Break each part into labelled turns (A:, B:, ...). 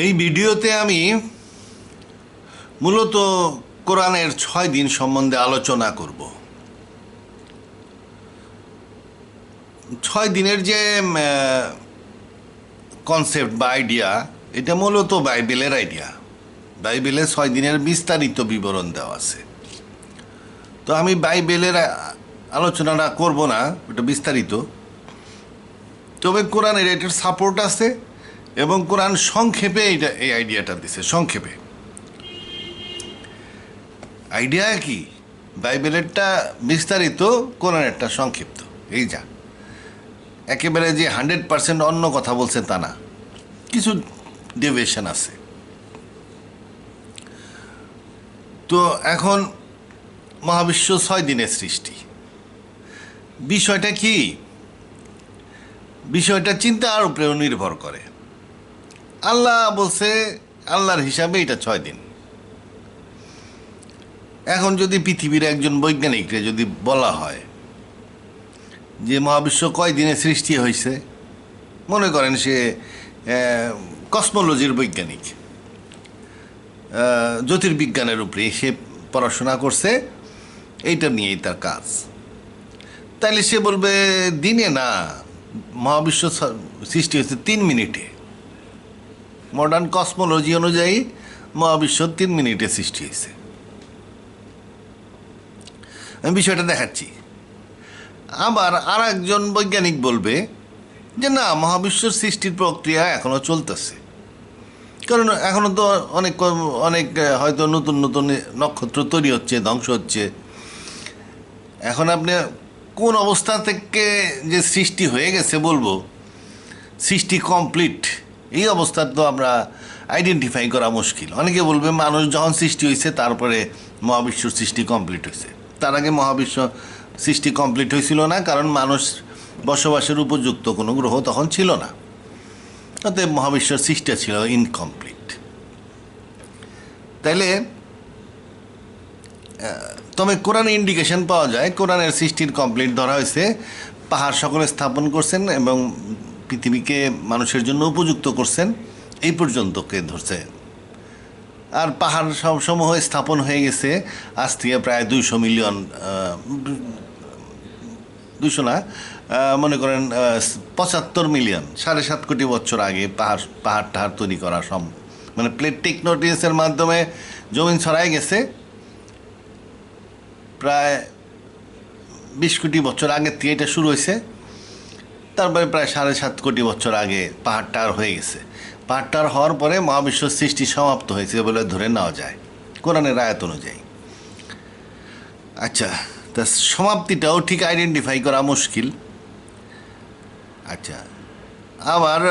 A: এই ভিডিওতে আমি মূলত কোরআনের 6 দিন সম্বন্ধে আলোচনা করব। 6 দিনের যে কনসেপ্ট বা আইডিয়া, এটা মূলত বাইবেলের আইডিয়া। বাইবেলে 6 দিনের বিস্তারিত বিবরণ দেওয়া আছে। তো আমি বাইবেলের আলোচনাটা করব না, এটা বিস্তারিত। তবে কোরআনের এটার সাপোর্ট আছে এবং কোরআন সংক্ষেপে এই আইডিয়াটা দিছে। সংক্ষেপে আইডিয়া কি? বাইবেলেরটা বিস্তারিত, কোরআনেরটা সংক্ষিপ্ত। এই যা একেবারে যে 100% অন্য কথা বলছে তা না, কিছু ডেভিয়েশন আছে। তো এখন মহাবিশ্ব 6 দিনের সৃষ্টি, বিষয়টা কি? বিষয়টা চিন্তার উপরেও নির্ভর করে। আল্লাহ বলছে, আল্লাহর হিসাবে এটা 6 দিন। এখন যদি পৃথিবীর একজন বৈজ্ঞানিককে যদি বলা হয় যে মহাবিশ্ব কয় দিনে সৃষ্টি হয়েছে, মনে করেন সে কসমোলজির বৈজ্ঞানিক, জ্যোতির্বিজ্ঞানের উপরে সে পড়াশোনা করছে, এইটা নিয়েই তার কাজ, তাইলে সে বলবে দিনে না, মহাবিশ্ব সৃষ্টি হয়েছে 3 মিনিটে। মডার্ন কসমোলজি অনুযায়ী মহাবিশ্ব 3 মিনিটে সৃষ্টি হয়েছে। আমি বিষয়টা দেখাচ্ছি। আবার আর একজন বৈজ্ঞানিক বলবে যে না, মহাবিশ্বের সৃষ্টির প্রক্রিয়া এখনও চলতেছে, কারণ এখনও তো অনেক অনেক হয়তো নতুন নতুন নক্ষত্র তৈরি হচ্ছে, ধ্বংস হচ্ছে। এখন আপনি কোন অবস্থা থেকে যে সৃষ্টি হয়ে গেছে বলবো সৃষ্টি কমপ্লিট, এই অবস্থা তো আমরা আইডেন্টিফাই করা মুশকিল। অনেকে বলবে মানুষ যখন সৃষ্টি হয়েছে তারপরে মহাবিশ্ব সৃষ্টি কমপ্লিট হয়েছে। তার আগে মহাবিশ্ব সৃষ্টি কমপ্লিট হয়েছিল না, কারণ মানুষ বসবাসের উপযুক্ত কোনো গ্রহ তখন ছিল না, অতএব মহাবিশ্বের সৃষ্টি ছিল ইনকমপ্লিট। তাইলে তবে কোরআনে ইন্ডিকেশন পাওয়া যায়, কোরআনের সৃষ্টির কমপ্লিট ধরা হয়েছে। পাহাড় সকলে স্থাপন করছেন এবং পৃথিবীকে মানুষের জন্য উপযুক্ত করছেন, এই পর্যন্তকে ধরছে। আর পাহাড় সমূহ স্থাপন হয়ে গেছে আজ থেকে প্রায় 200 মিলিয়ন, 200 না, মনে করেন 75 মিলিয়ন, 7.5 কোটি বছর আগে পাহাড় টাহাড় তৈরি করা মানে প্লেট টেকনোলজিসের মাধ্যমে জমিন ছড়াই গেছে। প্রায় 20 কোটি বছর আগের থেকে এটা শুরু হয়েছে। তারপরে প্রায় 7.5 কোটি বছর আগে পাহাড়টার হয়ে গেছে। পাহাড়টার হওয়ার পরে মহাবিশ্ব সৃষ্টি সমাপ্ত হয়েছে বলে ধরে নেওয়া যায় কোরআনের আয়াত অনুযায়ী। আচ্ছা, তা সমাপ্তিটাও ঠিক আইডেন্টিফাই করা মুশকিল। আচ্ছা, আবার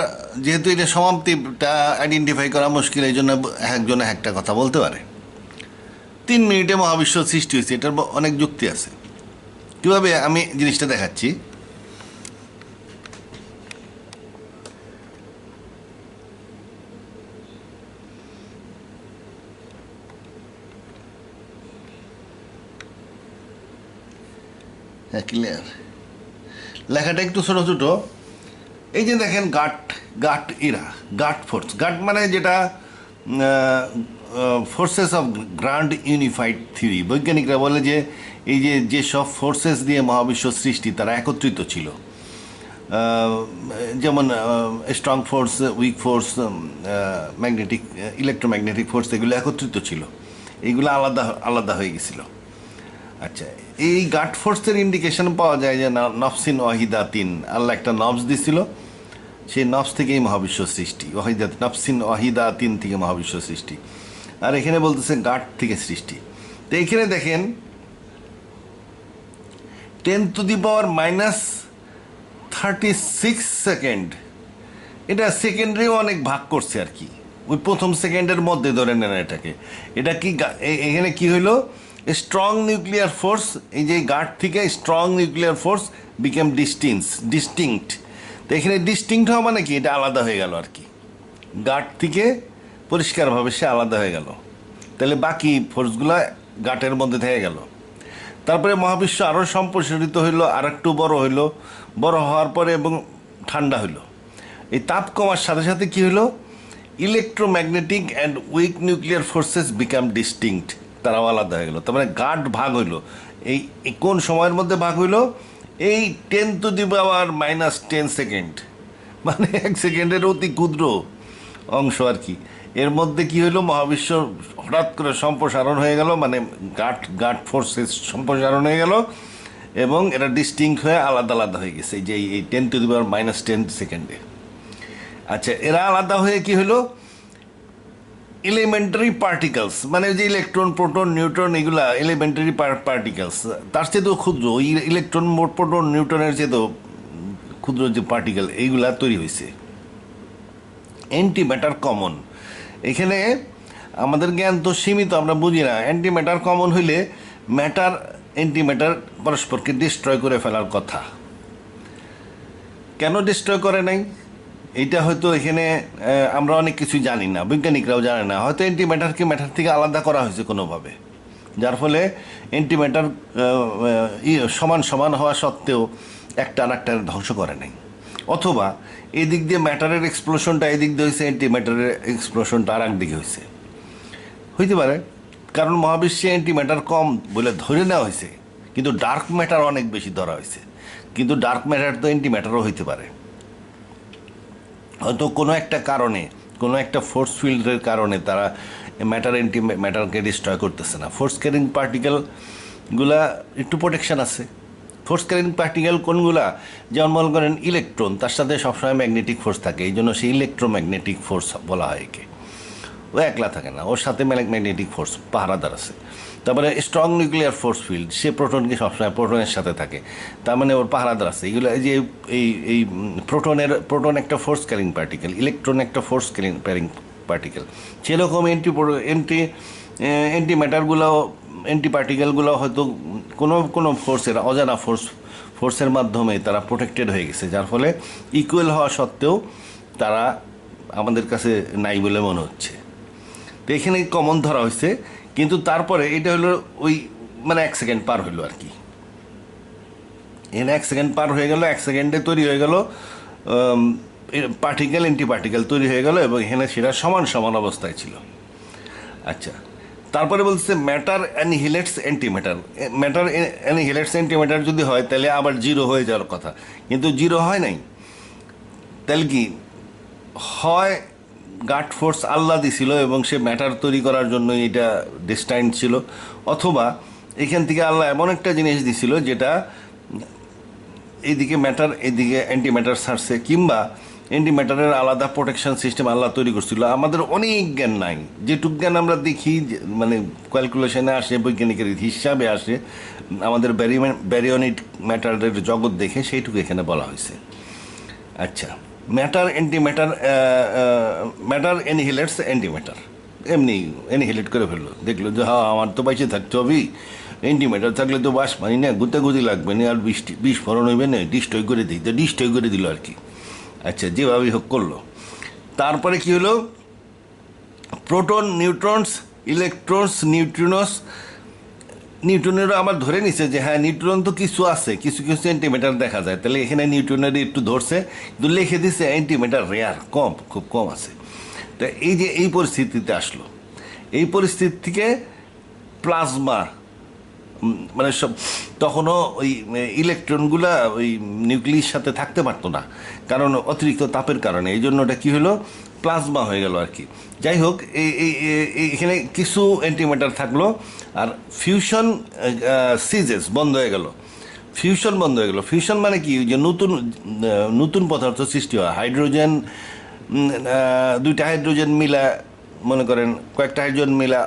A: যেহেতু এটা সমাপ্তিটা আইডেন্টিফাই করা মুশকিল, এই জন্য একজন একটা কথা বলতে পারে 3 মিনিটে মহাবিশ্ব সৃষ্টি হয়েছে। এটার অনেক যুক্তি আছে। কীভাবে আমি জিনিসটা দেখাচ্ছি। হ্যাঁ, ক্লিয়ার। লেখাটা একটু ছোটো ছোটো। এই যে দেখেন, গাট ফোর্স। গাট মানে যেটা forces of grand unified theory. বৈজ্ঞানিকরা বলে যে এই যে যেসব ফোর্সেস দিয়ে মহাবিশ্ব সৃষ্টি তারা একত্রিত ছিল, যেমন strong force, week force, magnetic, electromagnetic force, এগুলো একত্রিত ছিল, এইগুলো আলাদা আলাদা হয়ে গেছিল। আচ্ছা, এই গাট ফোর্সের ইন্ডিকেশন পাওয়া যায় যে নফসিন ওয়াহিদা 3, আল্লাহ একটা নফস দিছিল, সেই নফস থেকেই মহাবিশ্ব সৃষ্টি। ওয়াহিদা, নফসিন ওয়াহিদা 3 থেকে মহাবিশ্ব সৃষ্টি। আর এখানে বলতেছে গাট থেকে সৃষ্টি। তো এখানে দেখেন 10⁻⁻36 সেকেন্ড, এটা সেকেন্ডেও অনেক ভাগ করছে আর কি, ওই প্রথম সেকেন্ডের মধ্যে ধরে নেন এটাকে। এটা কি এখানে কি হইলো? স্ট্রং নিউক্লিয়ার ফোর্স, এই যে গাট থেকে strong nuclear force became distinct. তো এখানে ডিস্টিংক্ট হওয়া মানে কি? এটা আলাদা হয়ে গেল আর কি, গাট থেকে পরিষ্কারভাবে সে আলাদা হয়ে গেল। তাহলে বাকি ফোর্সগুলো গাটের মধ্যে থেকে গেল। তারপরে মহাবিশ্ব আরও সম্প্রসারিত হইলো, আর একটু বড় হইলো, বড় হওয়ার পরে এবং ঠান্ডা হইলো। এই তাপ কমার সাথে সাথে কী হলো? Electromagnetic and weak nuclear forces become distinct, তারাও আলাদা হয়ে গেল। তার মানে গাঢ় ভাগ হইল। এই কোন সময়ের মধ্যে ভাগ হইল? এই 10⁻⁻10 সেকেন্ড, মানে 1 সেকেন্ডের অতি ক্ষুদ্র অংশ আর কি। এর মধ্যে কি হইলো, মহাবিশ্ব হঠাৎ করে সম্প্রসারণ হয়ে গেল, মানে গাঢ় ফোর্সেস সম্প্রসারণ হয়ে গেল এবং এরা ডিস্টিংক্ট হয়ে আলাদা আলাদা হয়ে গেছে এই যে এই 10⁻⁻10 সেকেন্ডে। আচ্ছা, এরা আলাদা হয়ে কি হলো, এলিমেন্টারি পার্টিকেলস, মানে যে ইলেকট্রন, প্রোটন, নিউট্রন, এগুলা এলিমেন্টারি পার্টিকেলস, তার চেয়েও ক্ষুদ্র, ওই ইলেকট্রন, প্রোটন, নিউট্রনের চেয়েও ক্ষুদ্র যে পার্টিকেল, এইগুলা তৈরি হয়েছে। অ্যান্টি ম্যাটার কমন, এখানে আমাদের জ্ঞান তো সীমিত, আমরা বুঝি না। অ্যান্টি ম্যাটার কমন হইলে ম্যাটার অ্যান্টি ম্যাটার পরস্পরকে ডিস্ট্রয় করে ফেলার কথা। কেন ডিস্ট্রয় করে নাই, এইটা হয়তো এখানে আমরা অনেক কিছু জানি না, বৈজ্ঞানিকরাও জানে না। হয়তো অ্যান্টি ম্যাটারকে ম্যাটার থেকে আলাদা করা হয়েছে কোনোভাবে, যার ফলে অ্যান্টি ম্যাটার সমান সমান হওয়া সত্ত্বেও একটা আর একটা ধ্বংস করে নাই। অথবা এদিক দিয়ে ম্যাটারের এক্সপ্লোশনটা এদিক দিয়ে হয়েছে, অ্যান্টি ম্যাটারের এক্সপ্লোশনটা আর একদিকে হয়েছে, হইতে পারে। কারণ মহাবিশ্বে অ্যান্টি ম্যাটার কম বলে ধরে নেওয়া হয়েছে, কিন্তু ডার্ক ম্যাটার অনেক বেশি ধরা হয়েছে। কিন্তু ডার্ক ম্যাটার তো অ্যান্টি ম্যাটারও হইতে পারে। হয়তো কোনো একটা কারণে, কোনো একটা ফোর্স ফিল্ডের কারণে তারা ম্যাটার অ্যান্টি ম্যাটারকে ডিস্ট্রয় করতেছে না। ফোর্স ক্যারিং পার্টিকেলগুলা একটু প্রোটেকশন আছে। ফোর্স ক্যারিং পার্টিকেল কোনগুলা, যেমন মনে করেন ইলেকট্রন, তার সাথে সবসময় ম্যাগনেটিক ফোর্স থাকে, এই জন্য সে ইলেকট্রোম্যাগনেটিক ফোর্স বলা হয় একে। ও একলা থাকে না, ওর সাথে ম্যাগনেটিক ফোর্স পাহারাদার আছে। তারপরে স্ট্রং নিউক্লিয়ার ফোর্স ফিল্ড, সে প্রোটনকে সবসময় প্রোটনের সাথে থাকে, তার মানে ওর পাহারাদার আছে। এগুলো যে এই প্রোটন একটা ফোর্স ক্যারিং পার্টিকেল, ইলেকট্রন একটা ফোর্স ক্যারিং পার্টিকেল। সেরকম অ্যান্টি ম্যাটারগুলো, অ্যান্টি পার্টিকেলগুলো হয়তো কোনো ফোর্সের, অজানা ফোর্সের মাধ্যমে তারা প্রোটেক্টেড হয়ে গেছে, যার ফলে ইকুয়াল হওয়া সত্ত্বেও তারা আমাদের কাছে নাই বলে মনে হচ্ছে। তো এখানে কমন ধরা হয়েছে, কিন্তু তারপরে এটা হলো ওই মানে 1 সেকেন্ড পার হইলো আর কি। এখানে 1 সেকেন্ড পার হয়ে গেল, 1 সেকেন্ডে তৈরি হয়ে গেল পার্টিকেল, অ্যান্টি পার্টিকেল তৈরি হয়ে গেল, এবং এখানে সেটা সমান সমান অবস্থায় ছিল। আচ্ছা, তারপরে বলছে matter annihilates antimatter. Matter annihilates antimatter যদি হয় তাহলে আবার জিরো হয়ে যাওয়ার কথা, কিন্তু জিরো হয় নাই। তাহলে কি হয়, গাড ফোর্স আল্লাহ দিছিল এবং সে ম্যাটার তৈরি করার জন্য এটা ডেস্টাইন ছিল, অথবা এখান থেকে আল্লাহ এমন একটা জিনিস দিছিল যেটা এইদিকে ম্যাটার, এদিকে অ্যান্টি ম্যাটার ছাড়ছে, কিংবা অ্যান্টি ম্যাটারের আলাদা প্রোটেকশন সিস্টেম আল্লাহ তৈরি করছিল। আমাদের অনেক জ্ঞান নাই, যেটুক জ্ঞান আমরা দেখি, মানে ক্যালকুলেশনে আসে, বৈজ্ঞানিকের হিসাবে আসে, আমাদের ব্যারিয়নিক ম্যাটারের জগৎ দেখে সেইটুকু এখানে বলা হয়েছে। আচ্ছা, matter antimatter, matter annihilates antimatter, এমনি অ্যানিহিলেট করে ফেললো, দেখলো যে হ্যাঁ আমার তো বাইসে থাকতে হবেই, অ্যান্টি ম্যাটার থাকলে তো বাস মানি না, গুতাগুতি লাগবে না, আর বিস্ফোরণ হইবে না, ডিস্ট্রয় করে দিই, তো ডিস্ট্রয় করে দিল আর কি। আচ্ছা, যেভাবেই হোক করলো। তারপরে কি হলো, প্রোটন, নিউট্রনস, ইলেকট্রনস, নিউট্রনেরও আবার ধরে নিছে যে হ্যাঁ নিউট্রন তো কিছু আছে, কিছু কিছু অ্যান্টিম্যাটার দেখা যায়, তাহলে এখানে নিউট্রনের একটু ধরছে, কিন্তু লিখে দিছে অ্যান্টিম্যাটার রেয়ার, কম, খুব কম আছে। তা এই যে এই পরিস্থিতিতে আসলো, এই পরিস্থিতি থেকে প্লাজমা, মানে সব তখনও ওই ইলেকট্রনগুলা ওই নিউক্লিয়াসের সাথে থাকতে পারতো না, কারণ অতিরিক্ত তাপের কারণে। এই জন্য ওটা কী হলো, প্লাজমা হয়ে গেল আর কি। যাই হোক, এখানে কিছু অ্যান্টিম্যাটার থাকলো, আর ফিউশন সিজেস বন্ধ হয়ে গেল, ফিউশন বন্ধ হয়ে গেল। ফিউশন মানে কি, যে নতুন পদার্থ সৃষ্টি হয়, হাইড্রোজেন, দুইটা হাইড্রোজেন মিলা, মনে করেন কয়েকটা হাইড্রোজেন মিলা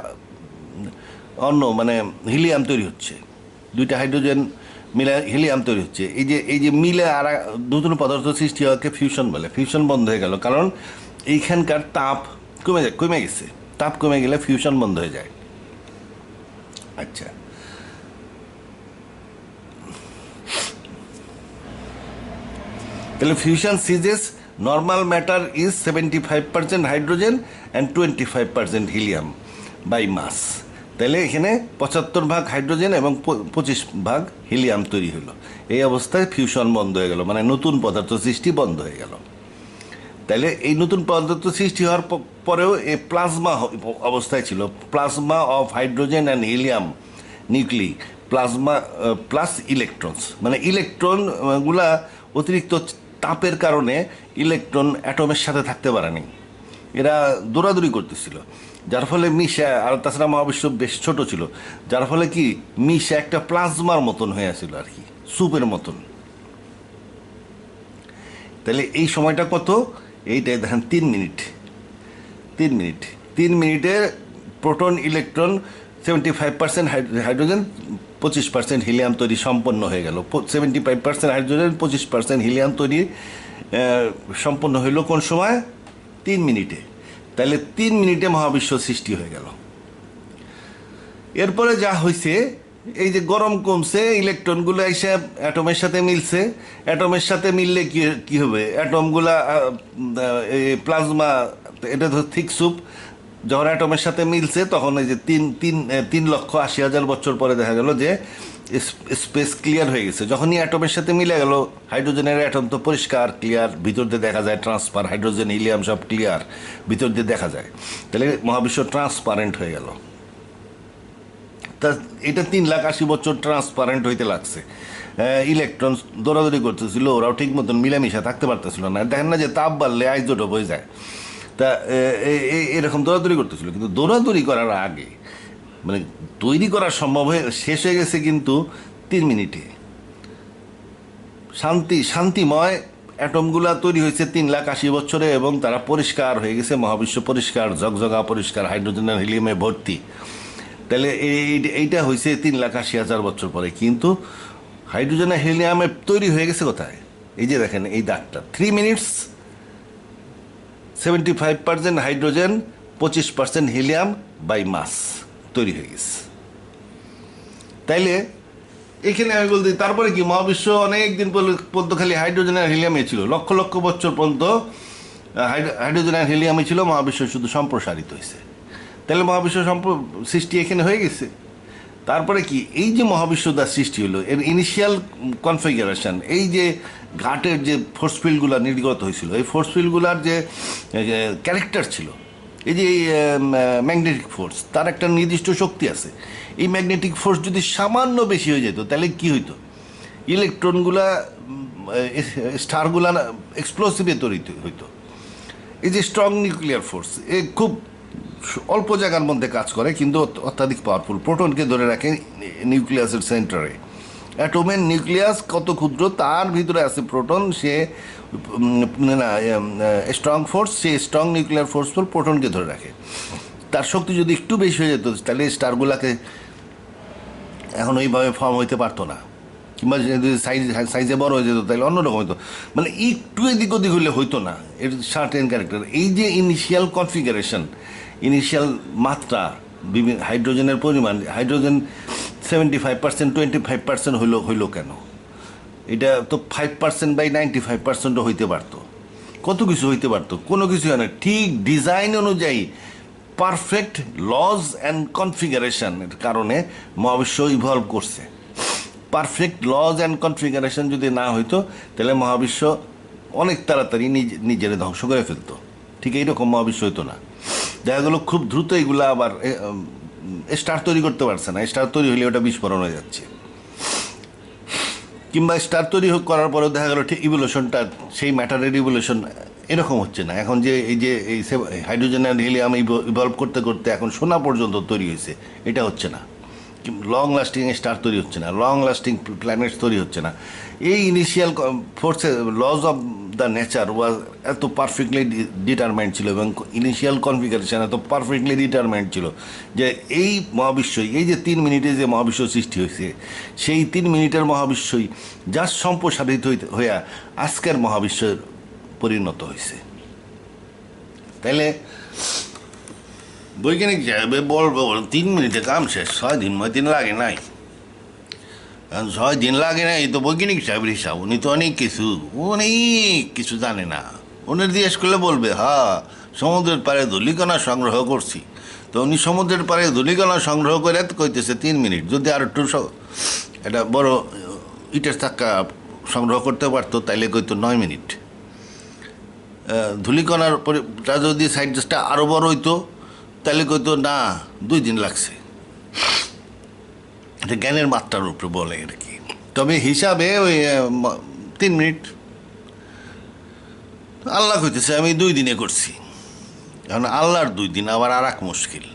A: অন্য মানে হিলিয়াম তৈরি হচ্ছে, দুইটা হাইড্রোজেন মিলে হিলিয়াম তৈরি হচ্ছে। এই যে মিলে আর নতুন পদার্থ সৃষ্টি হওয়াকে ফিউশন বলে। ফিউশন বন্ধ হয়ে গেল কারণ এইখানকার তাপ কমে গেছে, তাপ কমে গেলে ফিউশন বন্ধ হয়ে যায়। আচ্ছা, তাহলে fusion ceases normal matter is 75% hydrogen and 25% helium by mass. তাহলে এখানে 75 ভাগ হাইড্রোজেন এবং 25 ভাগ হিলিয়াম তৈরি হলো। এই অবস্থায় ফিউশন বন্ধ হয়ে গেল, মানে নতুন পদার্থ সৃষ্টি বন্ধ হয়ে গেল। তাহলে এই নতুন পদার্থ সৃষ্টি হওয়ার পরেও এই প্লাজমা অবস্থায় ছিল, plasma of hydrogen and helium nuclei, plasma plus electrons, মানে ইলেকট্রন গুলা অতিরিক্ত তাপের কারণে ইলেকট্রন অ্যাটমের সাথে থাকতে পারেনি, এরা দৌড়াদৌড়ি করতেছিল, যার ফলে মিশা, আর তাছাড়া মহাবিশ্ব বেশ ছোট ছিল, যার ফলে কি মিশা একটা প্লাজমার মতন হয়ে আছিল আর কি, সুপের মতন। তাহলে এই সময়টা কত? এইটাই দেখেন 3 মিনিট। 3 মিনিট, 3 মিনিটে প্রোটন ইলেকট্রন 75% হাইড্রোজেন 25% হিলিয়াম তৈরি সম্পন্ন হয়ে গেল। 75% হাইড্রোজেন 25% হিলিয়াম তৈরি সম্পন্ন হইল কোন সময়? 3 মিনিটে। তাহলে 3 মিনিটে মহাবিশ্ব সৃষ্টি হয়ে গেল। এরপরে যা হয়েছে, এই যে গরম কমছে, ইলেকট্রনগুলো এসে অ্যাটমের সাথে মিলছে, অ্যাটমের সাথে মিললে কি হবে? অ্যাটমগুলা প্লাজমা, এটা তো থিক সুপ, যখন অ্যাটমের সাথে মিলছে তখন এই যে 3,80,000 বছর পরে দেখা গেল যে স্পেস ক্লিয়ার হয়ে গেছে। যখনই অ্যাটমের সাথে মিলে গেল, হাইড্রোজেনের অ্যাটম তো পরিষ্কার ক্লিয়ার, ভিতর দিয়ে দেখা যায় ট্রান্সপার, হাইড্রোজেন হিলিয়াম সব ক্লিয়ার, ভিতর দিয়ে দেখা যায়। তাহলে মহাবিশ্ব ট্রান্সপারেন্ট হয়ে গেল। তা এটা 3,80,000 বছর ট্রান্সপারেন্ট হইতে লাগছে। ইলেকট্রন দৌড়াদৌড়ি করতেছিল, ওরাও ঠিক মতন মিলামিশা থাকতে পারতেছিল না। দেখেন না যে তাপ বাড়লে আইজোটোপ হয়ে যায়, তা এরকম দৌড়াদৌড়ি করতেছিল। কিন্তু দৌড়াদৌড়ি করার আগে, মানে তৈরি করা সম্ভব হয়ে শেষ হয়ে গেছে কিন্তু 3 মিনিটে। শান্তিময় অ্যাটমগুলা তৈরি হয়েছে 3,80,000 বছরে, এবং তারা পরিষ্কার হয়ে গেছে, মহাবিশ্ব পরিষ্কার, ঝকঝকা পরিষ্কার, হাইড্রোজেন আর হিলিয়ামে ভর্তি। তাহলে এইটা হয়েছে 3,80,000 বছর পরে। কিন্তু হাইড্রোজেন আর হিলিয়ামে তৈরি হয়ে গেছে কোথায়? এই যে দেখেন এই দাগটা, 3 মিনিটস, 75% হাইড্রোজেন, 25% হিলিয়াম বাই মাস তৈরি হয়ে গেছে। তাইলে এখানে আমি বলতে, তারপরে কি মহাবিশ্ব অনেক দিন পর্যন্ত খালি হাইড্রোজেন আর হিলিয়ামে ছিল, লক্ষ লক্ষ বছর পর্যন্ত হাইড্রোজেন আর হিলিয়ামে ছিল, মহাবিশ্ব শুধু সম্প্রসারিত হয়েছে। তাহলে মহাবিশ্ব সৃষ্টি এখানে হয়ে গেছে। তারপরে কি, এই যে মহাবিশ্ব দ্য সৃষ্টি হলো, এর ইনিশিয়াল কনফিগারেশন, এই যে ঘাটের যে ফোর্স ফিল্ডগুলো নির্গত হয়েছিল, এই ফোর্স ফিল্ডগুলার যে ক্যারেক্টার ছিল, এই যে ম্যাগনেটিক ফোর্স, তার একটা নির্দিষ্ট শক্তি আছে। এই ম্যাগনেটিক ফোর্স যদি সামান্য বেশি হয়ে যেত, তাহলে কি হইতো? ইলেকট্রনগুলা, স্টারগুলা এক্সপ্লোসিভে তৈরি হইতো। এই যে স্ট্রং নিউক্লিয়ার ফোর্স, এ খুব অল্প জায়গার মধ্যে কাজ করে, কিন্তু অত্যাধিক পাওয়ারফুল। প্রোটনকে ধরে রাখে নিউক্লিয়াসের সেন্টারে। অ্যাটমের নিউক্লিয়াস কত ক্ষুদ্র, তার ভিতরে আছে প্রোটন, সে না স্ট্রং ফোর্স, সে স্ট্রং নিউক্লিয়ার ফোর্সফুল প্রোটনকে ধরে রাখে। তার শক্তি যদি একটু বেশি হয়ে যেত, তাহলে স্টারগুলাকে এখন ওইভাবে ফর্ম হইতে পারতো না, কিংবা যদি সাইজে বড় হয়ে যেত তাহলে অন্যরকম হইতো, মানে একটু এদিক ওদিক হইলে হইতো না। এর সার্টেন ক্যারেক্টার, এই যে ইনিশিয়াল কনফিগারেশন, ইনিশিয়াল মাত্রা, বিভিন্ন হাইড্রোজেনের পরিমাণ, হাইড্রোজেন 75%, 25% হইলো কেন? এটা তো 5% বাই 95%ও হইতে পারতো, কত কিছু হইতে পারতো, কোনো কিছু হয় না। ঠিক ডিজাইন অনুযায়ী পারফেক্ট লজ অ্যান্ড কনফিগারেশনের কারণে মহাবিশ্ব ইভলভ করছে। পারফেক্ট লজ অ্যান্ড কনফিগারেশন যদি না হইতো, তাহলে মহাবিশ্ব অনেক তাড়াতাড়ি নিজের ধ্বংস করে ফেলতো। ঠিক এইরকম মহাবিশ্ব হইতো না। দেখা গেলো খুব দ্রুত এগুলো আবার স্টার তৈরি করতে পারছে না, স্টার তৈরি হলে ওটা বিস্ফোরণ হয়ে যাচ্ছে। কিংবা স্টার তৈরি করার পরেও দেখা গেলো ঠিক ইভলিউশনটা, সেই ম্যাটারের ইভলিউশন এরকম হচ্ছে না। এখন যে এই হাইড্রোজেন অ্যান্ড হিলিয়াম ইভলভ করতে করতে এখন সোনা পর্যন্ত তৈরি হয়েছে, এটা হচ্ছে না। লং লাস্টিং স্টার তৈরি হচ্ছে না, লং লাস্টিং প্ল্যানেটস তৈরি হচ্ছে না। এই ইনিশিয়াল ফোর্সে laws of the nature was এত পারফেক্টলি ডিটারমাইন্ড ছিল, এবং ইনিশিয়াল কনফিগারেশন এত পারফেক্টলি ডিটারমাইন্ড ছিল যে এই মহাবিশ্বই, এই যে 3 মিনিটে যে মহাবিশ্ব সৃষ্টি হয়েছে, সেই 3 মিনিটের মহাবিশ্বই যা সম্প্রসারিত হইয়া আজকের মহাবিশ্বের পরিণত হয়েছে। তাইলে বৈজ্ঞানিক হিসাবে বলবো 3 মিনিটে কাম শেষ, 6 দিন লাগে নাই। 6 দিন লাগে নাই, তো বৈজ্ঞানিক সাহেবের হিসাব, উনি তো অনেক কিছু জানে না। উনি জিজ্ঞেস করলে বলবে, হ্যাঁ সমুদ্রের পাড়ে ধূলিকণা সংগ্রহ করছি। তো উনি সমুদ্রের পাড়ে ধূলিকণা সংগ্রহ করে কইতেছে 3 মিনিট। যদি আর একটু এটা বড় ইটের চাক্কা সংগ্রহ করতে পারতো, তাইলে কইতো 9 মিনিট। ধূলিকণার যদি সাইডটা আরও বড় হইতো তাহলে কইতো না 2 দিন লাগছে। এটা জ্ঞানের মাত্রার উপরে বলে আর কি। তবে হিসাবে ওই 3 মিনিট। আল্লাহ কইতেছে আমি 2 দিনে করছি। এখন আল্লাহর 2 দিন আবার আর এক মুশকিল।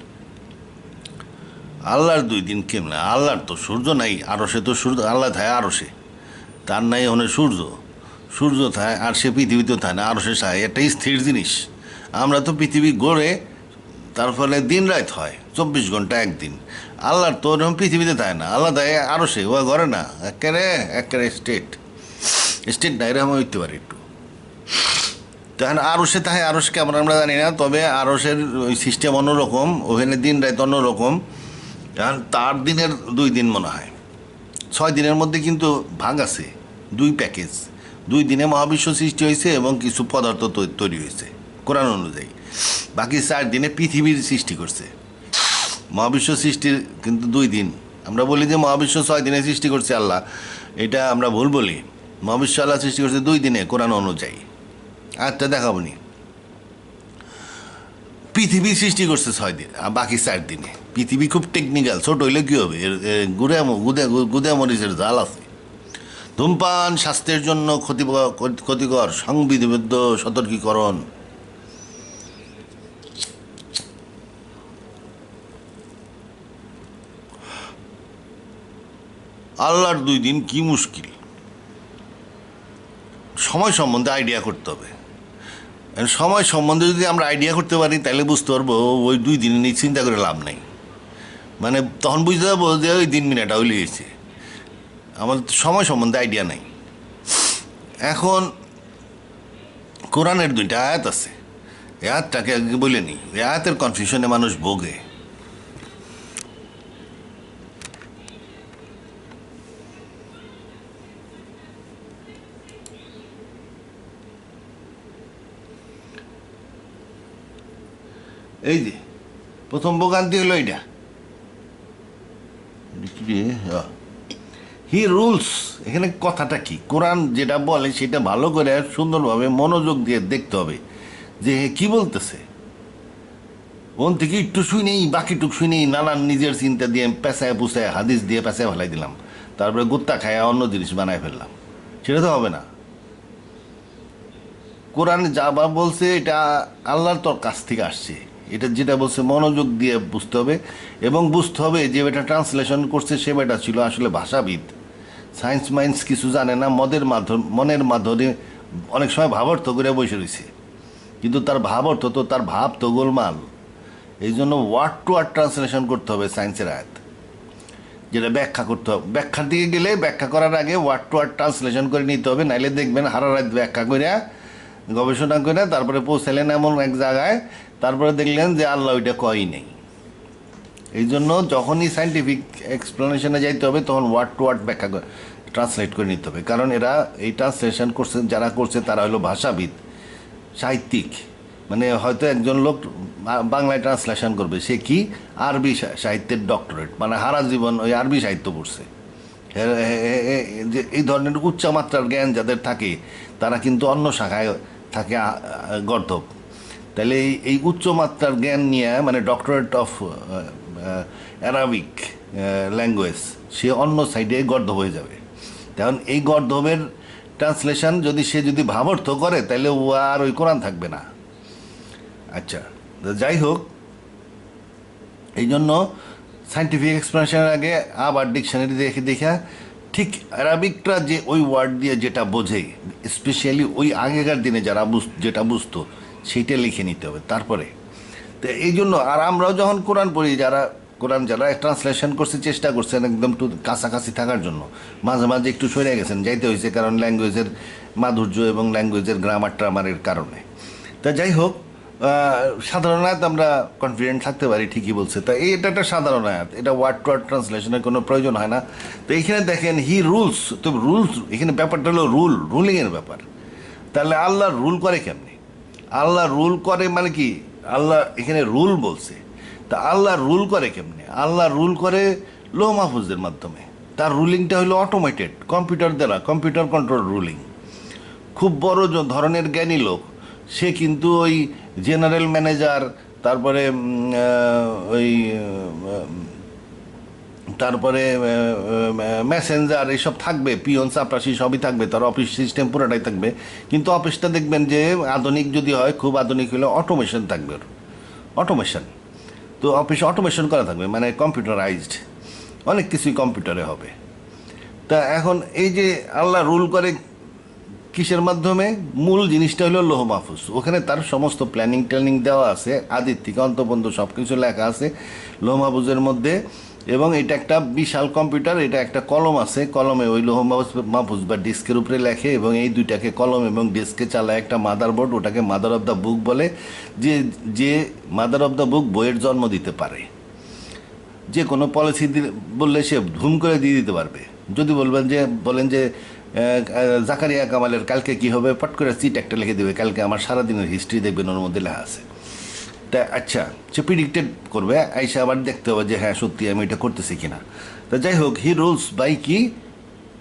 A: আল্লাহর 2 দিন কেমনে? আল্লাহর তো সূর্য নাই, আরশে তো সূর্য, আল্লাহ থাকে আরশে, তার নাই ওখানে সূর্য থাকে, আর সে পৃথিবীতেও থাকে না, আরশে থাকে, একটা স্থির জিনিস। আমরা তো পৃথিবী গড়ে তার ফলে দিন রাত হয়, 24 ঘন্টা একদিন। আল্লাহর তো ওরকম পৃথিবীতে থাকে না, আল্লাহ থাকে আরশে, ও ঘরে না, একেবারে স্টেট না, এরকম হইতে পারে একটু। তখন আরশে থাকে, আরশকে আমরা জানি না, তবে আরশের ওই সিস্টেম অন্যরকম, ওখানে দিন রাত অন্যরকম। কারণ তার দিনের 2 দিন মনে হয়, 6 দিনের মধ্যে কিন্তু ভাগ আছে, 2 প্যাকেজ। 2 দিনে মহাবিশ্ব সৃষ্টি হয়েছে এবং কিছু পদার্থ তৈরি হয়েছে কোরআন অনুযায়ী। বাকি 4 দিনে পৃথিবীর সৃষ্টি করছে। মহাবিশ্ব সৃষ্টির কিন্তু 2 দিন। আমরা বলি যে মহাবিশ্ব 6 দিনে সৃষ্টি করছে আল্লাহ, এটা আমরা ভুল বলি। মহাবিশ্ব আল্লাহ সৃষ্টি করছে 2 দিনে কোরআন অনুযায়ী। আচ্ছা দেখাবো নি, পৃথিবী সৃষ্টি করছে 6 দিন আর বাকি 4 দিনে। পৃথিবী খুব টেকনিক্যাল, ছোট হইলে কী হবে, গুদে মরিচের জাল আছে। ধূমপান স্বাস্থ্যের জন্য ক্ষতিকর, সংবিধিবদ্ধ সতর্কীকরণ। আল্লাহর 2 দিন কি মুশকিল। সময় সম্বন্ধে আইডিয়া করতে হবে। সময় সম্বন্ধে যদি আমরা আইডিয়া করতে পারি তাহলে বুঝতে পারবো ওই 2 দিন নিয়ে চিন্তা করে লাভ নেই। মানে তখন বুঝতে পারবো যে ওই 3 মিনিট হইলে গেছে, আমাদের সময় সম্বন্ধে আইডিয়া নাই। এখন কোরআনের 2টা আয়াত আছে, আয়াতটাকে আগে বলে নি, আয়াতের কনফিউশনে মানুষ ভোগে। এই যে প্রথম ভোগান্তি হলো এইটা, হি রুলস। এখানে কথাটা কি, কোরআন যেটা বলে সেটা ভালো করে সুন্দরভাবে মনোযোগ দিয়ে দেখতে হবে যে কি বলতেছে। ওন থেকে একটু শুনেই বাকিটুক শুনেই নানান নিজের চিন্তা দিয়ে পেঁচায় পুষায় হাদিস দিয়ে পেঁচায় ফেলাই দিলাম, তারপরে গুত্তা খায়া অন্য জিনিস বানায় ফেললাম, সেটা তো হবে না। কোরআন যা বা বলছে এটা আল্লাহর তোর কাছ থেকে আসছে, এটা যেটা বলছে মনোযোগ দিয়ে বুঝতে হবে। এবং বুঝতে হবে যে এটা ট্রান্সলেশন করছে সে বেটা ছিল আসলে ভাষাবিদ, সায়েন্স মাইন্স কিছু জানে না, মনের মাধ্যমে অনেক সময় ভাবার্থ করে বসে রয়েছে, কিন্তু তার ভাবার্থ তো তার ভাব তো গোলমাল। এই জন্য ওয়ার্ড টু ওয়ার্ড ট্রান্সলেশন করতে হবে সায়েন্সের আয়াত, যেটা ব্যাখ্যা করতে হবে। ব্যাখ্যার দিকে গেলে ব্যাখ্যা করার আগে ওয়ার্ড টু ওয়ার্ড ট্রান্সলেশন করে নিতে হবে, নাইলে দেখবেন হারা রাত ব্যাখ্যা করে গবেষণা করে তারপরে পৌঁছালেন এমন এক জায়গায়, তারপরে দেখলেন যে আল্লাহ ওইটা কয়ই নেই। এই জন্য যখনই সায়েন্টিফিক এক্সপ্লেনেশনে যাইতে হবে তখন ওয়ার্ড টু ওয়ার্ড ব্যাখ্যা ট্রান্সলেট করে নিতে হবে, কারণ এরা এই ট্রান্সলেশন করছে, যারা করছে তারা হলো ভাষাবিদ, সাহিত্যিক। মানে হয়তো একজন লোক বাংলায় ট্রান্সলেশন করবে, সে কি আরবি সাহিত্যের ডক্টরেট, মানে হারা জীবন ওই আরবি সাহিত্য পড়ছে। যে এই ধরনের উচ্চমাত্রার জ্ঞান যাদের থাকে তারা কিন্তু অন্য শাখায় থাকে গর্ধব। তাহলে এই উচ্চমাত্রার জ্ঞান নিয়ে মানে ডক্টরেট অফ অ্যারাবিক ল্যাঙ্গুয়েজ, সে অন্য সাইডে গর্ধব হয়ে যাবে। কারণ এই গর্ধবের ট্রান্সলেশন সে যদি ভাবার্থ করে তাহলে ও আর ওই কোরআন থাকবে না। আচ্ছা যাই হোক, এই জন্য সায়েন্টিফিক এক্সপ্লেনেশনের আগে আবার ডিকশনারি দেখা ঠিক অ্যারাবিকটা যে ওই ওয়ার্ড দিয়ে যেটা বোঝে, স্পেশালি ওই আগেকার দিনে যারা যেটা বুঝতো সেইটা লিখে নিতে হবে তারপরে। তো এই জন্য আর আমরাও যখন কোরআন পড়ি, যারা ট্রান্সলেশন করছে চেষ্টা করছেন একদম একটু কাছাকাছি থাকার জন্য, মাঝে মাঝে একটু সরে গেছেন, যাইতে হয়েছে কারণ ল্যাঙ্গুয়েজের মাধুর্য এবং ল্যাঙ্গুয়েজের গ্রামার ট্রামারের কারণে। তা যাই হোক, সাধারণ আয়াত আমরা কনফিডেন্ট থাকতে পারি, ঠিকই বলছে। তা এটা একটা সাধারণ আয়াত, এটা ওয়ার্ড টু ওয়ার্ড ট্রান্সলেশনের কোনো প্রয়োজন হয় না। তো এইখানে দেখেন হি রুলস, তো রুলস এখানে ব্যাপারটা হলো রুলিংয়ের ব্যাপার। তাহলে আল্লাহ রুল করে কেমনি? আল্লাহ রুল করে মানে কি, আল্লাহ এখানে রুল বলছে, তা আল্লাহ রুল করে কেমনে? আল্লাহ রুল করে লৌহ মাহফুজের মাধ্যমে। তার রুলিংটা হলো অটোমেটেড, কম্পিউটার দ্বারা, কম্পিউটার কন্ট্রোল রুলিং। খুব বড় ধরনের জ্ঞানী লোক সে কিন্তু ওই জেনারেল ম্যানেজার, তারপরে ওই তারপরে মেসেঞ্জার এইসব থাকবে, পিয়ন চাপরাশি সবই থাকবে, তার অফিস সিস্টেম পুরোটাই থাকবে। কিন্তু অফিসটা দেখবেন যে আধুনিক যদি হয়, খুব আধুনিক হলে অটোমেশন থাকবে, অটোমেশন। তো অফিসে অটোমেশন করা থাকবে, মানে কম্পিউটারাইজড, অনেক কিছুই কম্পিউটারে হবে। তা এখন এই যে আল্লাহ রুল করে কিসের মাধ্যমে? মূল জিনিসটা হলো লৌহ মাহফুজ। ওখানে তার সমস্ত প্ল্যানিং ট্যানিং দেওয়া আছে, আদির থেকে অন্ত পর্যন্ত সব কিছু লেখা আছে লৌহ মাহফুজের মধ্যে। এবং এটা একটা বিশাল কম্পিউটার, এটা একটা কলম আছে, কলমে ওই লৌহ মাহফুজ বা ডিস্কের উপরে লেখে, এবং এই দুইটাকে কলম এবং ডিস্কে চালায় একটা মাদার বোর্ড, ওটাকে মাদার অফ দ্য বুক বলে। যে যে মাদার অফ দ্য বুক বইয়ের জন্ম দিতে পারে, যে কোনো পলিসি বললে সে ধুম করে দিয়ে দিতে পারবে। যদি বলেন যে জাকারিয়া কামালের কালকে কি হবে, পট করে সিট একটা লিখে দেবে, কালকে আমার সারাদিনের হিস্ট্রি দেখবেন ওর মধ্যে লেখা আছে। তা আচ্ছা, সে প্রিডিক্টেড করবে, আইসা আবার দেখতে হবে যে হ্যাঁ সত্যি আমি এটা করতেছি কিনা। তা যাই হোক, হি রুলস বাই কি?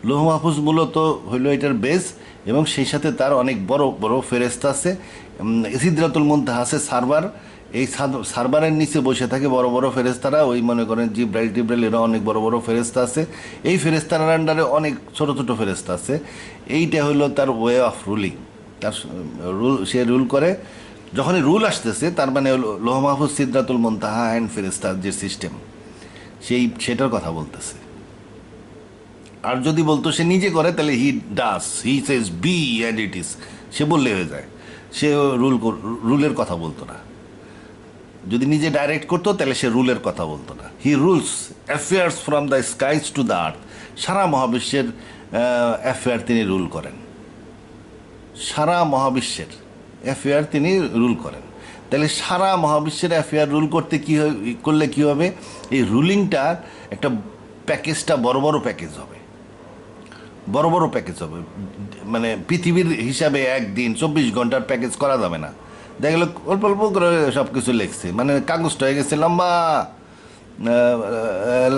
A: লৌহ মাহফুজ মূলত হইল এটার বেস, এবং সেই সাথে তার অনেক বড় বড় ফেরেস্তা আছে। সিদরাতুল মুনতাহা আছে সার্ভার, এই সার্ভারের নিচে বসে থাকে বড় বড় ফেরেস্তারা, ওই মনে করেন জিব্রাইল টিব্রাইল, এরা অনেক বড় বড় ফেরেস্তা আছে। এই ফেরেস্তার আন্ডারে অনেক ছোট ছোট ফেরেস্তা আছে। এইটা হলো তার ওয়ে অফ রুলিং, তার রুল, সে রুল করে। যখনই রুল আসতেছে, তার মানে লৌহ মাহফুজ, সিদরাতুল মুনতাহা অ্যান্ড ফেরেস্তার যে সিস্টেম, সেটার কথা বলতেছে। আর যদি বলতো সে নিজে করে, তাহলে হি সেজ বি অ্যান্ড ইট ইজ, সে বললে হয়ে যায়। সে রুলের কথা বলতো না। যদি নিজে ডাইরেক্ট করতো তাহলে সে রুলের কথা বলতো না। He rules affairs from the skies to the earth. সারা মহাবিশ্বের অ্যাফেয়ার তিনি রুল করেন, সারা মহাবিশ্বের অ্যাফেয়ার তিনি রুল করেন। তাহলে সারা মহাবিশ্বের অ্যাফেয়ার রুল করতে করলে কী হবে? এই রুলিংটার একটা প্যাকেজটা বড় বড় প্যাকেজ হবে, বড় বড় প্যাকেজ হবে। মানে পৃথিবীর হিসাবে একদিন 24 ঘন্টার প্যাকেজ করা যাবে না। দেখা গেলো অল্প অল্প করে সব কিছু লিখছে, মানে কাগজটা হয়ে গেছে লম্বা,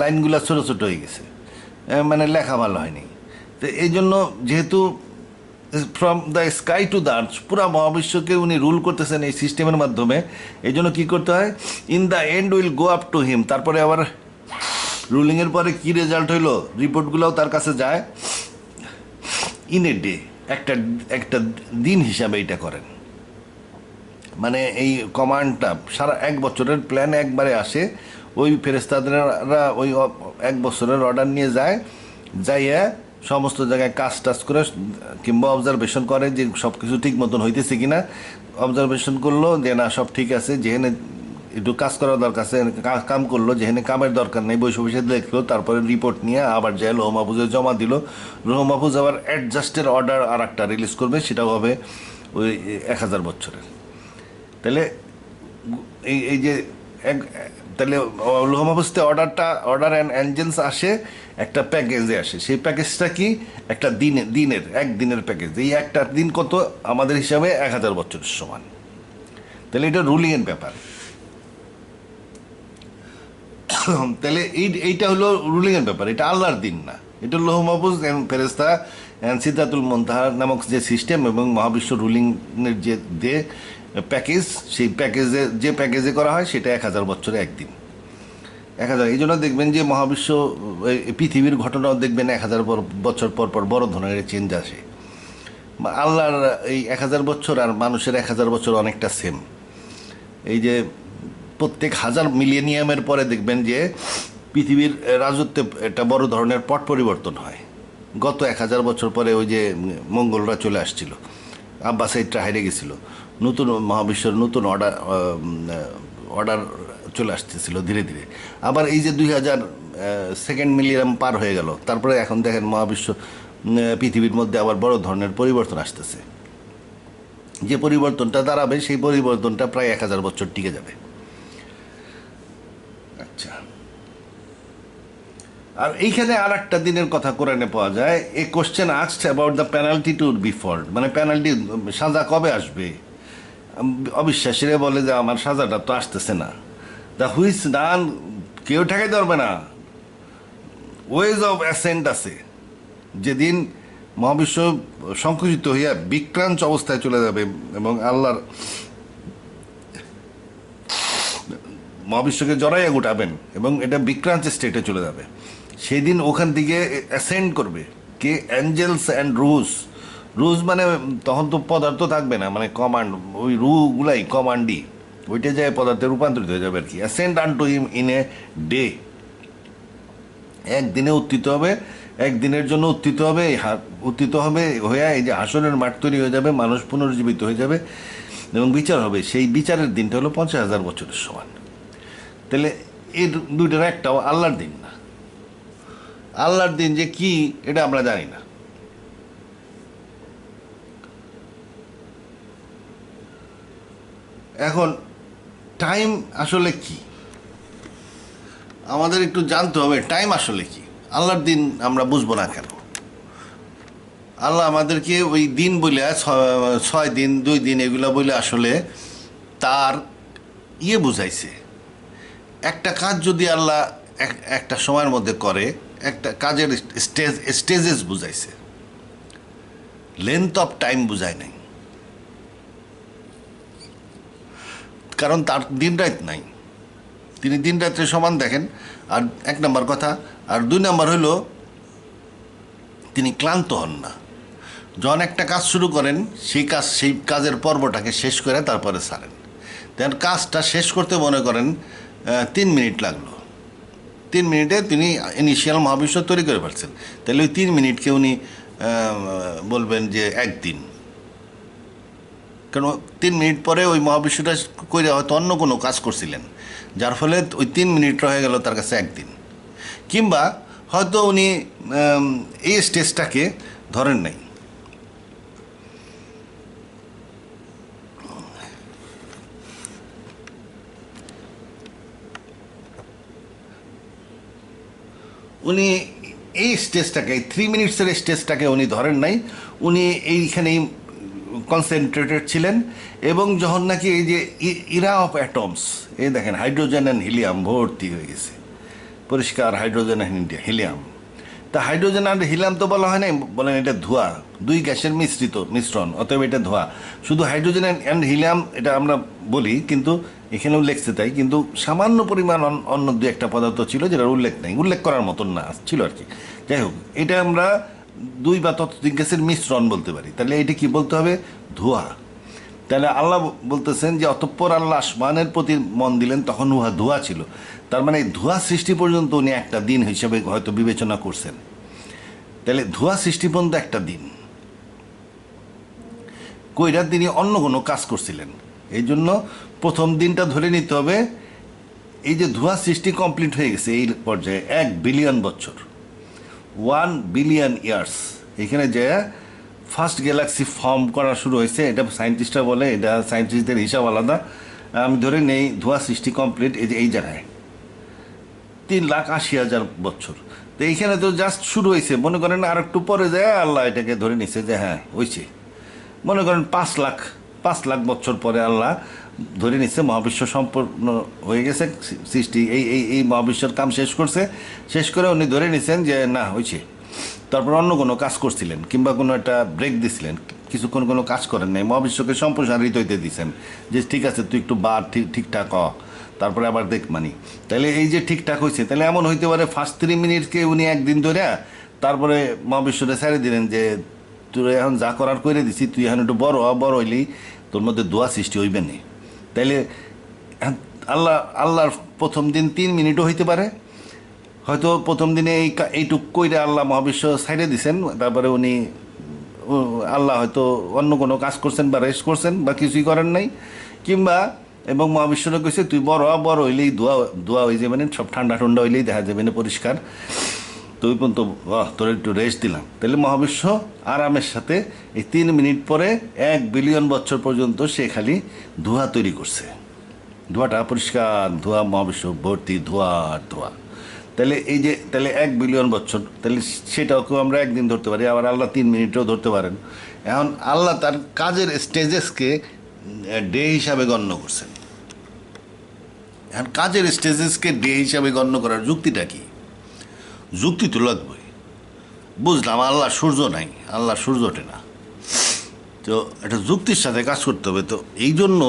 A: লাইনগুলো ছোটো ছোটো হয়ে গেছে, মানে লেখা ভালো হয়নি। তো এই জন্য যেহেতু from the sky two the আর্থ, পুরা মহাবিশ্বকে উনি রুল করতেছেন এই সিস্টেমের মাধ্যমে, এই জন্য কী করতে হয়? In the end will go up to him. তারপরে আবার রুলিংয়ের পরে কী রেজাল্ট হইলো, রিপোর্টগুলোও তার কাছে যায় ইন এ ডে, একটা দিন হিসাবে এটা করেন। মানে এই কমান্ডটা সারা 1 বছরের প্ল্যান একবারে আসে। ওই ফেরেস্তাদেরা ওই 1 বছরের অর্ডার নিয়ে যায়, যাইয়া সমস্ত জায়গায় কাজ টাজ করে কিংবা অবজারভেশন করে যে সব কিছু ঠিক মতন হইতেছে কিনা। অবজারভেশন করলো যে না সব ঠিক আছে, যেখানে একটু কাজ করার দরকার আছে কাম করলো, যেখানে কামের দরকার নেই বসে বসে দেখলো, তারপরে রিপোর্ট নিয়ে আবার যায় লৌহ মাহফুজে জমা দিল। লৌহ মাহফুজ আবার অ্যাডজাস্টের অর্ডার আর একটা রিলিজ করবে, সেটাও হবে ওই 1000 বছরের। তাহলে এই যে তাহলে লৌহ মাহফুজতে অর্ডার অ্যান্ড এঞ্জেলস আসে একটা প্যাকেজে আসে। সেই প্যাকেজটা কি? একটা একদিনের প্যাকেজ। এই একটা দিন কত আমাদের হিসাবে 1000 বছরের সমান। তাহলে এটা রুলিংয়ের ব্যাপার। তাহলে এইটা হলো রুলিংয়ের ব্যাপার, এটা আল্লাহর দিন না, এটা লৌহ মাহফুজ ফেরেস্তা সিদরাতুল মুনতাহা নামক যে সিস্টেম এবং মহাবিশ্ব রুলিংয়ের যে প্যাকেজ, সেই প্যাকেজে করা হয় সেটা 1000 বছরে একদিন। 1000, এই জন্য দেখবেন যে মহাবিশ্ব পৃথিবীর ঘটনাও দেখবেন 1000 বছর পর পর বড় ধরনের চেঞ্জ আসে। আল্লাহর এই 1000 বছর আর মানুষের 1000 বছর অনেকটা সেম। এই যে প্রত্যেক 1000 মিলেনিয়ামের পরে দেখবেন যে পৃথিবীর রাজত্বে একটা বড় ধরনের পট পরিবর্তন হয়। গত 1000 বছর পরে ওই যে মঙ্গলরা চলে আসছিল, আব্বাসাইডরা হেরে গেছিল, নতুন মহাবিশ্বের নতুন অর্ডার চলে আসতেছিল ধীরে ধীরে। আবার এই যে 2000 সেকেন্ড মিলিয়ন পার হয়ে গেল, তারপরে এখন দেখেন মহাবিশ্ব পৃথিবীর মধ্যে আবার বড় ধরনের পরিবর্তন আসতেছে। যে পরিবর্তনটা দাঁড়াবে সেই পরিবর্তনটা প্রায় 1000 বছর টিকে যাবে। আচ্ছা, আর এইখানে আর একটা দিনের কথা কোরআনে পাওয়া যায়। A question asked about the penalty to befalled, মানে পেনাল্টি, সাজা কবে আসবে। অবিশ্বাসীরা বলে যে আমার সাজাটা তো আসতেছে না। দ্য হুইচ ডান, কেউ ঠেকাইতে পারবে না। ওয়েজ অফ অ্যাসেন্ট আছে, যেদিন মহাবিশ্ব সংকুচিত হইয়া বিক্রান্ত অবস্থায় চলে যাবে এবং আল্লাহর মহাবিশ্বকে জড়াইয়া গুটাবেন এবং এটা বিক্রান্ত স্টেটে চলে যাবে। সেই দিন ওখান থেকে অ্যাসেন্ড করবে কে অ্যাঞ্জেলস অ্যান্ড রুজ মানে তখন তো পদার্থ থাকবে না, মানে কমান্ড, ওই রুগুলাই কমান্ডই, ওইটা যায় পদার্থে রূপান্তরিত হয়ে যাবে আর কি। Ascend unto him in a day, একদিনে উত্থিত হবে, একদিনের জন্য উত্থিত হবে, উত্থিত হবে হয়ে এই যে হাসরের মাঠ তৈরি হয়ে যাবে, মানুষ পুনর্জীবিত হয়ে যাবে এবং বিচার হবে। সেই বিচারের দিনটা হলো 50,000 বছরের সমান। তাহলে এই দুইটার একটাও আল্লাহর দিন না। আল্লাহর দিন যে কি এটা আমরা জানি না। এখন টাইম আসলে কি আমাদের একটু জানতে হবে, টাইম আসলে কি। আল্লাহর দিন আমরা বুঝবো না কেন? আল্লাহ আমাদেরকে ওই দিন বলে 6 দিন 2 দিন এগুলো বলে আসলে তার বুঝাইছে। একটা কাজ যদি আল্লাহ একটা সময়ের মধ্যে করে, একটা কাজের স্টেজেস বুঝাইছে, লেন্থ অফ টাইম বুঝায় নাই, কারণ তার দিন রাত নাই, তিনি দিন রাত্রে সমান দেখেন। আর 1 নম্বর কথা। আর 2 নম্বর হলো তিনি ক্লান্ত হন না। যখন একটা কাজ শুরু করেন সেই কাজের পর্বটাকে শেষ করে তারপরে ছাড়েন। তেন কাজটা শেষ করতে মনে করেন 3 মিনিট লাগলো, 3 মিনিটে তিনি ইনিশিয়াল মহাবিশ্ব তৈরি করে পারছেন। তাহলে ওই 3 মিনিটকে উনি বলবেন যে একদিন, কারণ 3 মিনিট পরে ওই মহাবিশ্বটা করে হয়তো অন্য কোনো কাজ করছিলেন, যার ফলে ওই 3 মিনিট হয়ে গেল তার কাছে একদিন। কিংবা হয়তো উনি এই স্টেজটাকে ধরেন নাই, উনি এই স্টেজটাকে 3 মিনিটসের স্টেজটাকে উনি ধরেন নাই, উনি এইখানেই কনসেন্ট্রেটেড ছিলেন। এবং যখন নাকি এই যে ইরা অফ অ্যাটমস, এই দেখেন হাইড্রোজেন অ্যান্ড হিলিয়াম ভর্তি হয়ে গেছে, পরিষ্কার হাইড্রোজেন অ্যান্ড হিলিয়াম। তা হাইড্রোজেন আর হিলিয়াম তো বলা হয় নাই, বলেন এটা ধোঁয়া, 2 গ্যাসের মিশ্রণ, অতএব এটা ধোঁয়া। শুধু হাইড্রোজেন অ্যান্ড হিলিয়াম এটা আমরা বলি, কিন্তু এখানেও লেখছে তাই, কিন্তু সামান্য পরিমাণ অন্য 2-1টা পদার্থ ছিল যেটার উল্লেখ নেই, উল্লেখ করার মতন না ছিল আর কি। যাই হোক, এটা আমরা 2 বা ততোধিক গ্যাসের মিশ্রণ বলতে পারি। তাহলে এটা কি বলতে হবে? ধোঁয়া। তাহলে আল্লাহ বলতেছেন যে অতঃপর আল্লাহ আসমানের প্রতি মন দিলেন, তখন উহা ধোঁয়া ছিল। তার মানে ধোঁয়া সৃষ্টি পর্যন্ত উনি একটা দিন হিসেবে হয়তো বিবেচনা করছেন। তাহলে ধোঁয়া সৃষ্টি পর্যন্ত একটা দিন, কইরা তিনি অন্য কোনো কাজ করছিলেন। এই জন্য প্রথম দিনটা ধরে নিতে হবে, এই যে ধোঁয়া সৃষ্টি কমপ্লিট হয়ে গেছে এই পর্যায়ে 1 বিলিয়ন বছর, 1 বিলিয়ন ইয়ার্স। এখানে যে ফার্স্ট গ্যালাক্সি ফর্ম করা শুরু হয়েছে, এটা সায়েন্টিস্টরা বলে, এটা সায়েন্টিস্টদের হিসাব আলাদা। আমি ধরে নেই ধোঁয়া সৃষ্টি কমপ্লিট এই যে এই জায়গায় 3,80,000 বছর। তো এইখানে তো জাস্ট শুরু হয়েছে, মনে করেন আর একটু পরে যায় আল্লাহ এটাকে ধরে নিছে যে হ্যাঁ হয়েছে। মনে করেন 5 লাখ বছর পরে আল্লাহ ধরে নিচ্ছে মহাবিশ্ব সম্পূর্ণ হয়ে গেছে, সৃষ্টি এই এই এই মহাবিশ্বের কাম শেষ করে উনি ধরে নিছেন যে না হয়েছে। তারপর অন্য কোনো কাজ করছিলেন কিংবা কোনো একটা ব্রেক দিছিলেন, কিছুক্ষণ কোনো কাজ করেন নাই, মহাবিশ্বকে সম্প্রসারিত হইতে দিচ্ছেন যে ঠিক আছে তুই একটু বার ঠিকঠাক তারপরে আবার দেখ মানি। তাহলে এই যে ঠিকঠাক হয়েছে, তাহলে এমন হইতে পারে ফার্স্ট 3 মিনিটকে উনি একদিন ধরে তারপরে মহাবিশ্বটা ছেড়ে দিলেন যে তুই এখন যা করার করে দিছি, তুই এখন একটু বড় হইলেই তোর মধ্যে দোয়া সৃষ্টি হইবে না। তাইলে আল্লাহর প্রথম দিন 3 মিনিটও হইতে পারে, হয়তো প্রথম দিনে এইটুক কইরে আল্লাহ মহাবিশ্ব ছাইড়ে দিছেন, তারপরে উনি আল্লাহ হয়তো অন্য কোনো কাজ করছেন বা রেস্ট করছেন বা কিছুই করেন নাই। কিংবা এবং মহাবিশ্বরে কইছে তুই বড় হইলেই দোয়া হয়ে যাবে, সব ঠান্ডা হইলেই দেখা যাবে না পরিষ্কার, তুই পর্যন্ত তোর একটু রেস্ট দিলাম। তাহলে মহাবিশ্ব আরামের সাথে এই 3 মিনিট পরে 1 বিলিয়ন বছর পর্যন্ত সে খালি ধোঁয়া তৈরি করছে, ধোঁয়াটা পরিষ্কার ধোঁয়া, মহাবিশ্ব ভর্তি ধোঁয়া আর ধোঁয়া। তাহলে এই যে তাহলে 1 বিলিয়ন বছর, তাহলে সেটাকেও আমরা একদিন ধরতে পারি, আবার আল্লাহ 3 মিনিটও ধরতে পারেন। এখন আল্লাহ তার কাজের স্টেজেসকে ডে হিসাবে গণ্য করছেন। এখন কাজের স্টেজেসকে ডে হিসাবে গণ্য করার যুক্তিটা কি? যুক্তি তো লাগবে। বুঝলাম আল্লাহ সূর্য নাই, আল্লাহ সূর্য ওঠে না, তো একটা যুক্তির সাথে কাজ করতে হবে। তো এই জন্য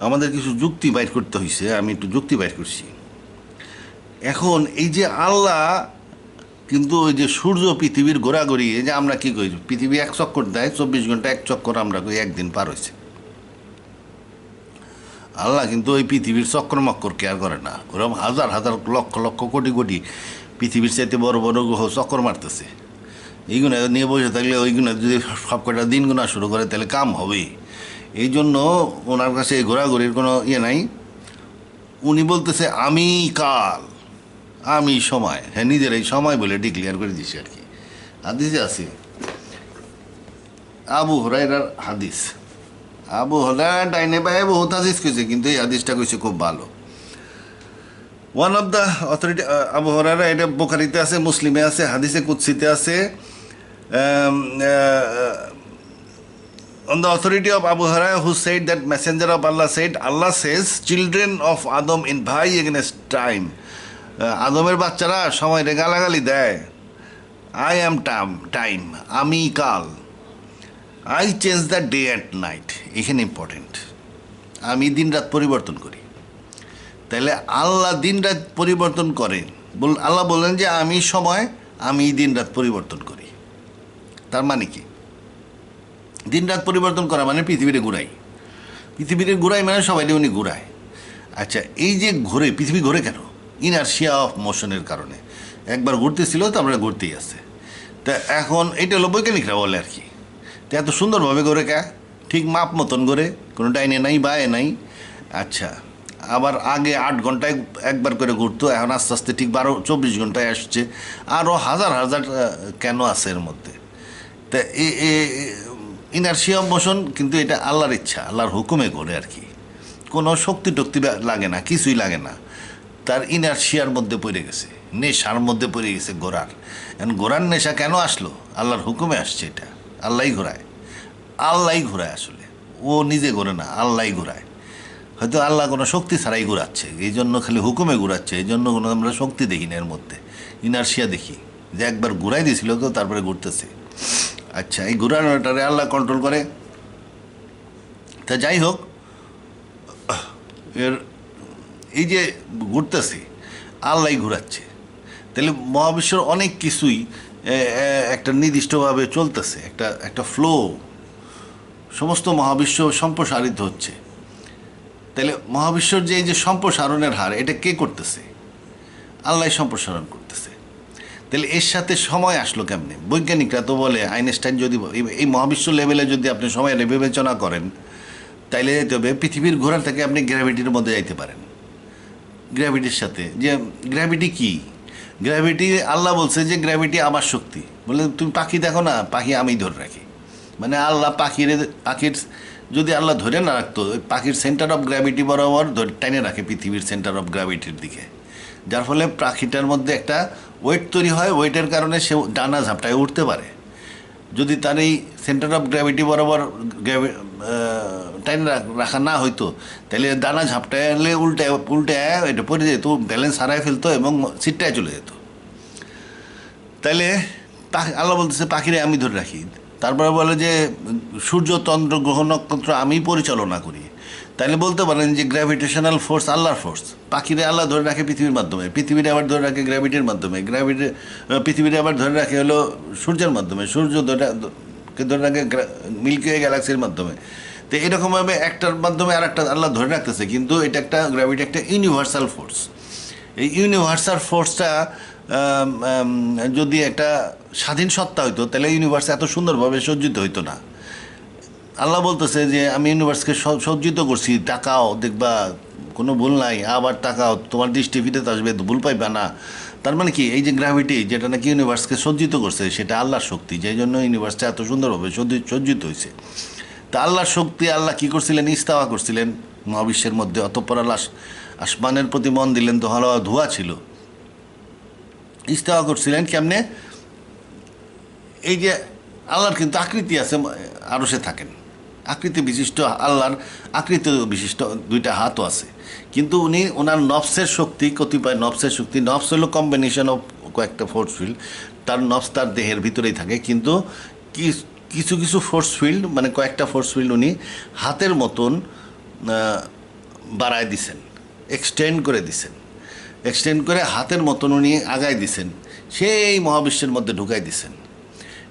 A: আমাদের কিছু যুক্তি বাইর করতে হয়েছে, আমি একটু যুক্তি বাইর করছি। এখন এই যে আল্লাহ কিন্তু ওই যে সূর্য পৃথিবীর ঘোরাঘুরি, এই যে আমরা কী করি, পৃথিবী এক চক্কর দেয় 24 ঘন্টা, এক চক্কর আমরা কই একদিন পার হয়েছে। আল্লাহ কিন্তু ওই পৃথিবীর চক্র মক্কর কেয়ার করে না, ওরকম হাজার হাজার লক্ষ লক্ষ কোটি কোটি পৃথিবীর চাইতে বড় বড় গ্রহ চক্কর মারতেছে। এইগুলো নিয়ে বসে থাকলে ওইগুলো যদি সব কটা দিন গোনা শুরু করে তাহলে কাম হবে। এই জন্য ওনার কাছে ঘোরাঘুরির কোনো ইয়ে নাই। উনি বলতেছে আমি কাল, আমি সময়, হ্যাঁ নিজের এই সময় বলে ডিক্লেয়ার করে দিছে আর কি। হাদিসে আছে, আবু হুরায়রার হাদিস, আবু হুরায়রা ডাইনে পায়ে বহুত হাদিস কইছে, কিন্তু এই হাদিসটা কইছে খুব ভালো। One of the authority, Abu Hurairah, এটা বুখারীতে আছে, মুসলিমে আছে, হাদিসে কুদসিতে আছে। On the authority of Abu Hurairah, who said that Messenger of Allah said, Allah says, children of Adam invy against time. আদমের বাচ্চারা সময়রে গালাগালি দেয়, আই অ্যাম টাইম, আমি কাল, I change the day and night. এখানে ইম্পর্টেন্ট, আমি দিন রাত পরিবর্তন করি। তাহলে আল্লাহ দিন রাত পরিবর্তন করেন, আল্লাহ বললেন যে আমি সময়, আমি দিন রাত পরিবর্তন করি। তার মানে কি? দিন রাত পরিবর্তন করা মানে পৃথিবীতে ঘুরাই, পৃথিবীতে ঘুরাই মানে সবাইকে উনি ঘুরায়। আচ্ছা, এই যে ঘুরে, পৃথিবী ঘুরে কেন? ইনার্শিয়া অফ মোশনের কারণে। একবার ঘুরতেছিল, তারপরে ঘুরতেই আছে। তা এখন এটা হলো বৈজ্ঞানিকরা বলে আর কি। তো এত সুন্দরভাবে ঘুরে কে? ঠিক মাপ মতন ঘুরে, কোনো ডাইনে নাই বায়ে নাই। আচ্ছা, আবার আগে 8 ঘন্টায় একবার করে ঘুরতো, এখন আস্তে আস্তে ঠিক 24 ঘন্টায় আসছে। আরও হাজার হাজার কেন আছে এর মধ্যে। তা ইনার্শিয়া অফ মোশন, কিন্তু এটা আল্লাহর ইচ্ছা, আল্লাহর হুকুমে করে আর কি। কোনো শক্তি টক্তি লাগে না, কিছুই লাগে না, তার ইনার্শিয়ার মধ্যে পড়ে গেছে, নেশার মধ্যে পড়ে গেছে ঘোরার। এখন ঘোরার নেশা কেন আসলো? আল্লাহর হুকুমে আসছে। এটা আল্লাহই ঘোরায়, আল্লাহই ঘোরায় আসলে, ও নিজে ঘোরে না, আল্লাহই ঘোরায়। হয়তো আল্লাহ কোনো শক্তি ছাড়াই ঘোরাচ্ছে, এই জন্য খালি হুকুমে ঘোরাচ্ছে, এই জন্য কোনো আমরা শক্তি দেখি না এর মধ্যে, ইনার্শিয়া দেখি, যে একবার ঘুরাই দিয়েছিল তো তারপরে ঘুরতেছে। আচ্ছা, এই ঘুরানোটারে আল্লাহ কন্ট্রোল করে। তা যাই হোক, এর এই যে ঘুরতেছে, আল্লাহই ঘুরাচ্ছে। তাহলে মহাবিশ্বের অনেক কিছুই একটা নির্দিষ্টভাবে চলতেছে, একটা ফ্লো, সমস্ত মহাবিশ্ব সম্প্রসারিত হচ্ছে। তাহলে মহাবিশ্বর যে এই যে সম্প্রসারণের হার, এটা কে করতেছে? আল্লাহ সম্প্রসারণ করতেছে। তাহলে এর সাথে সময় আসলো কেমনে? বৈজ্ঞানিকরা তো বলে, আইনস্টাইন যদি এই মহাবিশ্ব লেভেলে যদি আপনি সময় বিবেচনা করেন, তাইলে যেতে হবে পৃথিবীর ঘোরা থেকে আপনি গ্র্যাভিটির মধ্যে যাইতে পারেন। গ্র্যাভিটির সাথে, যে গ্র্যাভিটি কি? গ্র্যাভিটি, আল্লাহ বলছে যে গ্র্যাভিটি আমার শক্তি। বলে তুমি পাখি দেখো না, পাখি আমি ধরে রাখি। মানে আল্লাহ পাখির যদি আল্লাহ ধরে না রাখতো, ওই পাখির সেন্টার অফ গ্র্যাভিটি বরাবর টেনে রাখে পৃথিবীর সেন্টার অফ গ্র্যাভিটির দিকে, যার ফলে পাখিটার মধ্যে একটা ওয়েট তৈরি হয়। ওয়েটের কারণে সে ডানা ঝাপটায় উঠতে পারে। যদি তার এই সেন্টার অফ গ্র্যাভিটি বরাবর টাইম রাখা না হইতো, তাহলে ডানা ঝাপটালে উল্টে এটা পড়ে যেত, ব্যালেন্স হারায় ফেলতো এবং সিটটায় চলে যেত। তাইলে আল্লাহ বলতেছে পাখিরে আমি ধরে রাখি। তারপরে বলে যে সূর্য, চন্দ্র, গ্রহ, নক্ষত্র আমি পরিচালনা করি। তাইলে বলতে পারেন যে গ্র্যাভিটেশনাল ফোর্স আল্লাহর ফোর্স। পাখিরে আল্লাহ ধরে রাখে পৃথিবীর মাধ্যমে, পৃথিবীরে আবার ধরে রাখে গ্র্যাভিটির মাধ্যমে, পৃথিবীরে আবার ধরে রাখে হলো সূর্যের মাধ্যমে, সূর্য ধরে রাখে মিল্কি ওয়ে গ্যালাক্সির মাধ্যমে। তো এরকমভাবে একটার মাধ্যমে আর একটা আল্লাহ ধরে রাখতেছে। কিন্তু এটা একটা গ্র্যাভিটি একটা ইউনিভার্সাল ফোর্স। এই ইউনিভার্সাল ফোর্সটা যদি একটা স্বাধীন সত্তা হইতো, তাহলে ইউনিভার্স এত সুন্দরভাবে সজ্জিত হইতো না। আল্লাহ বলতেছে যে আমি ইউনিভার্সকে সজ্জিত করছি, তাকাও দেখবা কোনো ভুল নাই, আবার তাকাও তোমার দৃষ্টি ফিরে আসবে, ভুল পাইবা না। তার মানে কি, এই যে গ্র্যাভিটি যেটা নাকি ইউনিভার্সকে সজ্জিত করছে, সেটা আল্লাহর শক্তি, যেই জন্য ইউনিভার্সটা এত সুন্দরভাবে সজ্জিত হয়েছে। তা আল্লাহর শক্তি, আল্লাহ কী করছিলেন? ইস্তাওয়া করছিলেন মহাবিশ্বের মধ্যে। অতঃপর আল্লাহ আসমানের প্রতি মন দিলেন, তো হলো ধোঁয়া ছিল। ইস্তাওয়া করছিলেন কেমনে? এই যে আল্লাহর কিন্তু আকৃতি আছে, আরও সে থাকেন আকৃতি বিশিষ্ট, আল্লাহর আকৃতি বিশিষ্ট 2টা হাতও আছে। কিন্তু উনি ওনার নফসের শক্তি, কতিপয় নফসের শক্তি, নফস হলো কম্বিনেশন অফ কয়েকটা ফোর্স ফিল্ড, তার নফস তার দেহের ভিতরেই থাকে, কিন্তু কিছু কিছু ফোর্স ফিল্ড, মানে কয়েকটা ফোর্স ফিল্ড উনি হাতের মতন বাড়ায় দিছেন, এক্সটেন্ড করে দিছেন, এক্সটেন্ড করে হাতের মতন উনি আগায় দিছেন, সেই মহাবিশ্বের মধ্যে ঢুকাই দিছেন।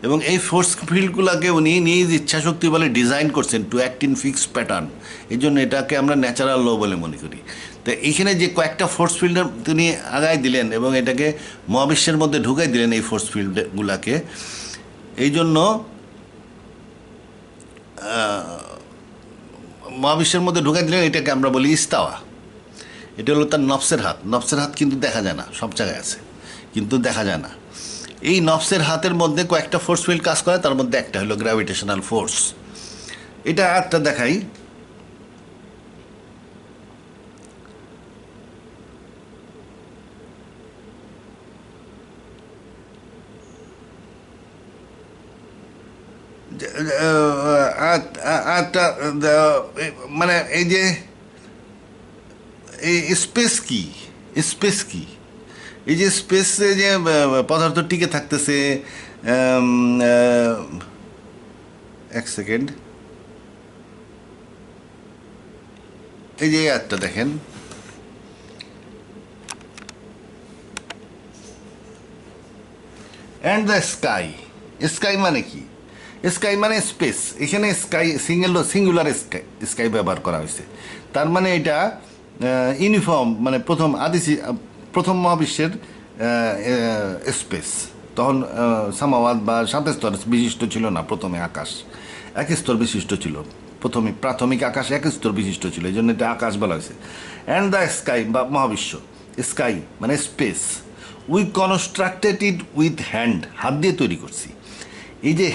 A: এবং এই ফোর্স ফিল্ডগুলোকে উনি নিজ ইচ্ছাশক্তি বলে ডিজাইন করছেন to act in fix pattern. এই জন্য এটাকে আমরা ন্যাচারাল ল বলে মনে করি। তো এইখানে যে কয়েকটা ফোর্স ফিল্ডের তিনি আগায় দিলেন এবং এটাকে মহাবিশ্বের মধ্যে ঢুকাই দিলেন এই ফোর্স ফিল্ডগুলোকে, এই জন্য মহাবিশ্বের মধ্যে ঢুকাই দিলেন, এটাকে আমরা বলি ইস্তাওয়া। এটা হলো তার নফসের হাত। নফসের হাত কিন্তু দেখা যায় না, সব জায়গায় আছে কিন্তু দেখা যায় না। এই নফসের হাতের মধ্যে কয়েকটা ফোর্স ফিল্ড কাজ করে, তার মধ্যে একটা হলো গ্র্যাভিটেশনাল ফোর্স। এটা একটা দেখাই। মানে এই যে এই স্পেস কি, স্পেস কি, এই যে স্পেসে যে পদার্থ টিকে থাকতেছে, এক সেকেন্ড, এই যে একটা দেখেন, অ্যান্ড দ্য স্কাই। স্কাই মানে কি? স্কাই মানে স্পেস। এখানে স্কাই সিঙ্গুলার স্কাই ব্যবহার করা হয়েছে। তার মানে এটা ইউনিফর্ম, মানে প্রথম মহাবিশ্বের স্পেস। তখন সামাওয়াত বা 7 স্তর বিশিষ্ট ছিল না, প্রথমে আকাশ 1 স্তর বিশিষ্ট ছিল। প্রথমে প্রাথমিক আকাশ 1 স্তর বিশিষ্ট ছিল, এই জন্য এটা আকাশ বলা হয়েছে। অ্যান্ড দ্য স্কাই বা মহাবিশ্ব, স্কাই মানে space, we constructed it with hand, হাত দিয়ে তৈরি করছি। এই যে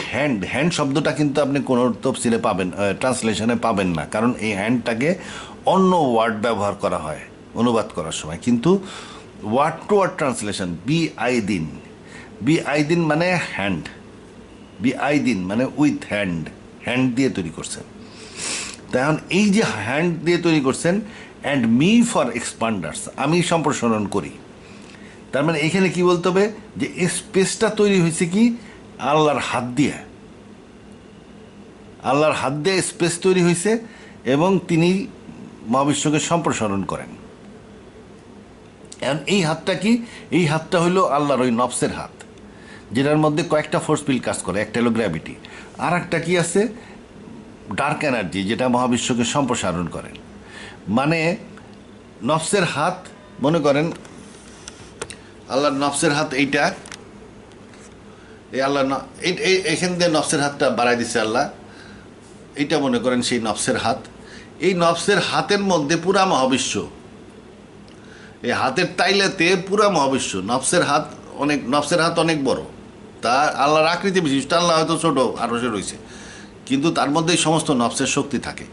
A: হ্যান্ড শব্দটা কিন্তু আপনি কোনো তফসিলে পাবেন, ট্রান্সলেশনে পাবেন না, কারণ এই হ্যান্ডটাকে অন্য ওয়ার্ড ব্যবহার করা হয় অনুবাদ করার সময়। কিন্তু ওয়ার্ড টু ওয়ার্ড ট্রান্সলেশন, বি আই দিন মানে হ্যান্ড, মানে উইথ হ্যান্ড দিয়ে তৈরি করছেন। তখন এই যে হ্যান্ড দিয়ে তৈরি করছেন, অ্যান্ড মি ফর এক্সপান্ডার্স, আমি সম্প্রসারণ করি। তার মানে এখানে কি বলতে হবে, যে স্পেসটা তৈরি হয়েছে কি আল্লাহর হাত দিয়ে, আল্লাহর হাত দিয়ে স্পেস তৈরি হয়েছে, এবং তিনি মহাবিশ্বকে সম্প্রসারণ করেন। এই হাতটা কি? এই হাতটা হইল আল্লাহর ওই নফসের হাত, যেটার মধ্যে কয়েকটা ফোর্স ফিল্ড কাজ করে। একটা হলো গ্র্যাভিটি, আর একটা কি আছে, ডার্ক এনার্জি, যেটা মহাবিশ্বকে সম্প্রসারণ করেন। মানে নফসের হাত, মনে করেন আল্লাহর নফসের হাত এইটা, এই আল্লাহ এখান দিয়ে নফসের হাতটা বাড়াই দিছে আল্লাহ, এইটা মনে করেন সেই নফসের হাত। এই নফসের হাতের মধ্যে পুরা মহাবিশ্ব, এই হাতের তাইলাতে পুরা মহাবিশ্ব। নফসের হাত অনেক বড়, তা আল্লাহর আকৃতি বিশিষ্ট। আল্লাহ হয়তো ছোট আরশে রয়েছে, কিন্তু তার মধ্যেই সমস্ত নফসের শক্তি থাকে,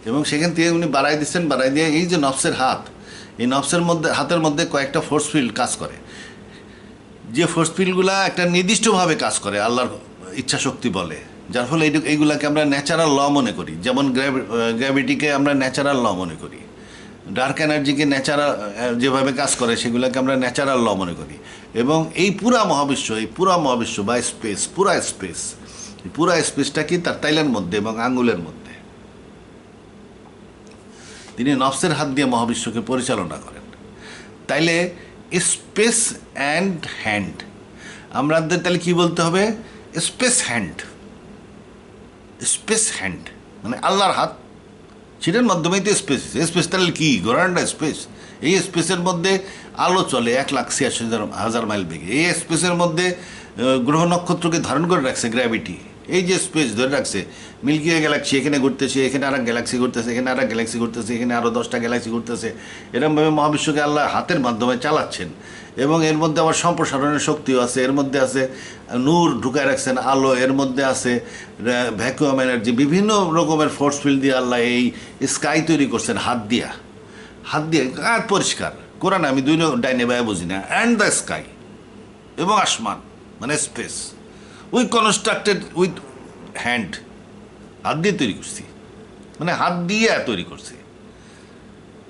A: এবং সেখান থেকে উনি বাড়াই দিচ্ছেন। বাড়াই দিয়ে এই যে নফসের হাত, এই হাতের মধ্যে কয়েকটা ফোর্স ফিল্ড কাজ করে, যে ফোর্স ফিল্ডগুলা একটা নির্দিষ্টভাবে কাজ করে আল্লাহর ইচ্ছা শক্তি বলে, যার ফলে এইগুলাকে আমরা ন্যাচারাল ল মনে করি। যেমন গ্র্যাভিটিকে আমরা ন্যাচারাল ল মনে করি, ডার্ক এনার্জিকে ন্যাচারাল যেভাবে কাজ করে সেগুলোকে আমরা ন্যাচারাল ল মনে করি। এবং এই পুরা মহাবিশ্ব বা স্পেস, পুরা স্পেসটা কি তার তাইলের মধ্যে এবং আঙ্গুলের মধ্যে। তিনি নফসের হাত দিয়ে মহাবিশ্বকে পরিচালনা করেন। তাইলে স্পেস অ্যান্ড হ্যান্ড, আমাদের তাহলে কি বলতে হবে, স্পেস হ্যান্ড মানে আল্লাহর হাত, সেটার মাধ্যমেই তো স্পেস তাহলে কি গোরান্ডা স্পেস। এই স্পেসের মধ্যে আলো চলে 1,86,000 মাইল বেগে। এই স্পেসের মধ্যে গ্রহ নক্ষত্রকে ধারণ করে রাখছে গ্র্যাভিটি। এই যে স্পেস ধরে রাখছে, মিল্কি ওয়ে গ্যালাক্সি এখানে ঘুরতেছে, এখানে আর এক গ্যালাক্সি ঘুরতেছে, এখানে আর এক গ্যালাক্সি ঘুরতেছে, এখানে আরও 10টা গ্যালাক্সি ঘুরতেছে। এরকমভাবে মহাবিশ্বকে আল্লাহ হাতের মাধ্যমে চালাচ্ছেন, এবং এর মধ্যে আবার সম্প্রসারণের শক্তিও আছে। এর মধ্যে আছে নূর ঢুকায় রাখছেন, আলো, এর মধ্যে আছে ভ্যাকুয়াম এনার্জি, বিভিন্ন রকমের ফোর্স ফিল্ড দিয়ে আল্লাহ এই স্কাই তৈরি করছেন হাত দিয়ে। আর পরিষ্কার কোরআন আমি দুই ডাইনে বায়ে বুঝি না। অ্যান্ড দ্য স্কাই এবং আসমান মানে space, we constructed with hand, হাত দিয়ে তৈরি করছি, মানে হাত দিয়ে তৈরি করছি।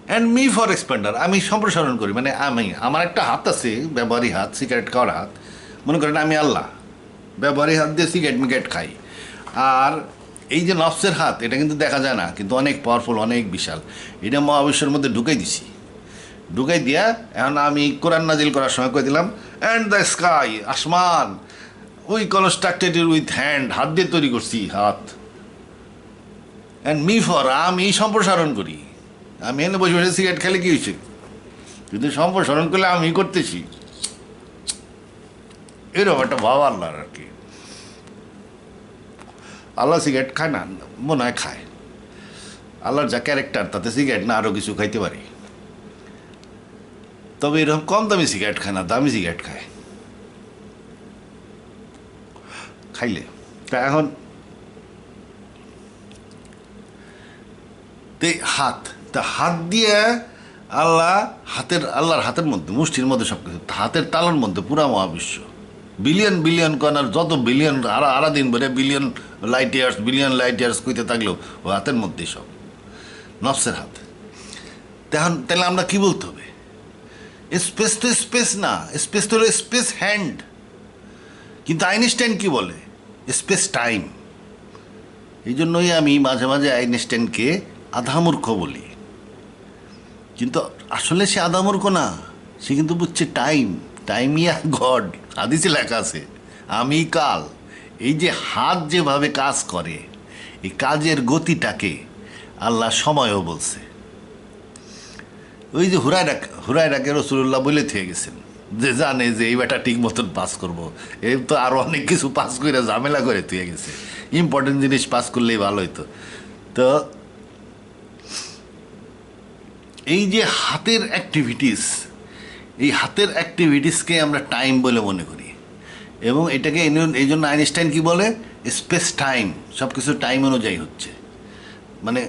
A: অ্যান্ড মি ফর এক্সপ্যান্ডার, আমি সম্প্রসারণ করি, মানে আমার একটা হাত আছে, ব্যবহারিক হাত, সিগারেট খাওয়ার হাত, মনে করেন আমি আল্লাহ, ব্যবহারিক হাত দিয়ে সিগারেট মিগারেট খাই। আর এই যে নফসের হাত, এটা কিন্তু দেখা যায় না, কিন্তু অনেক পাওয়ারফুল, অনেক বিশাল। এটা মহাবিশ্বের মধ্যে ঢুকাই দিছি, ঢুকাই দিয়া এখন আমি কোরআন নাজিল করার সময় কই দিলাম, অ্যান্ড দ্য স্কাই, আসমান, উই কনস্ট্রাক্টেড উইথ হ্যান্ড, হাত দিয়ে তৈরি করছি, হাত। অ্যান্ড মি ফর, আমি সম্প্রসারণ করি। আমি এনে বসে বসে সিগারেট খেলে কি হয়েছে, কিন্তু সম্প্রসারণ করলে আমি করতেছি। এরকম একটা ভাব আল্লাহর আর কি। আল্লাহ সিগারেট খায় না, মনে হয় খায়। আল্লাহর যা ক্যারেক্টার, তাতে সিগারেট না আরও কিছু খাইতে পারি। তবে এরকম কম দামি সিগারেট খায় না, দামি সিগারেট খায় খাইলে। তা এখন হাত, তা হাত দিয়ে আল্লাহর হাতের মধ্যে, মুষ্টির মধ্যে সব কিছু, হাতের তালার মধ্যে পুরা মহাবিশ্ব, বিলিয়ন বিলিয়ন কণার যত বিলিয়ন, আরা দিন ভরে বিলিয়ন লাইট ইয়ার্স কইতে থাকলেও ও হাতের মধ্যেই সব, নফসের হাত। তাহলে আমরা কি বলতে হবে? স্পেস তো স্পেস না, স্পেস তো হলো স্পেস হ্যান্ড। কিন্তু আইনস্টাইন কি বলে? Space time. এই জন্যই আমি মাঝে মাঝে আইনস্টাইনকে আধামূর্খ বলি, কিন্তু আসলে সে আধামূর্খ না, সে কিন্তু বুঝছে টাইম ইয়া গড। হাদিসে লেখা আছে আমি কাল। এই যে হাত যেভাবে কাজ করে, এই কাজের গতিটাকে আল্লাহ সময়ও বলছে। ওই যে হুরায়রাকে রাসূলুল্লাহ বলে থেকে গেছেন, যে জানে যে এই বেটা ঠিক মতন পাস করবো, এই তো আরও অনেক কিছু পাস করে ঝামেলা করে তুই গেছে, ইম্পর্টেন্ট জিনিস পাস করলেই ভালো হইতো। তো এই যে হাতের অ্যাক্টিভিটিস, এই হাতের অ্যাক্টিভিটিসকে আমরা টাইম বলে মনে করি, এবং এটাকে এই জন্য আইনস্টাইন কি বলে? Space time. সব কিছু টাইম অনুযায়ী হচ্ছে, মানে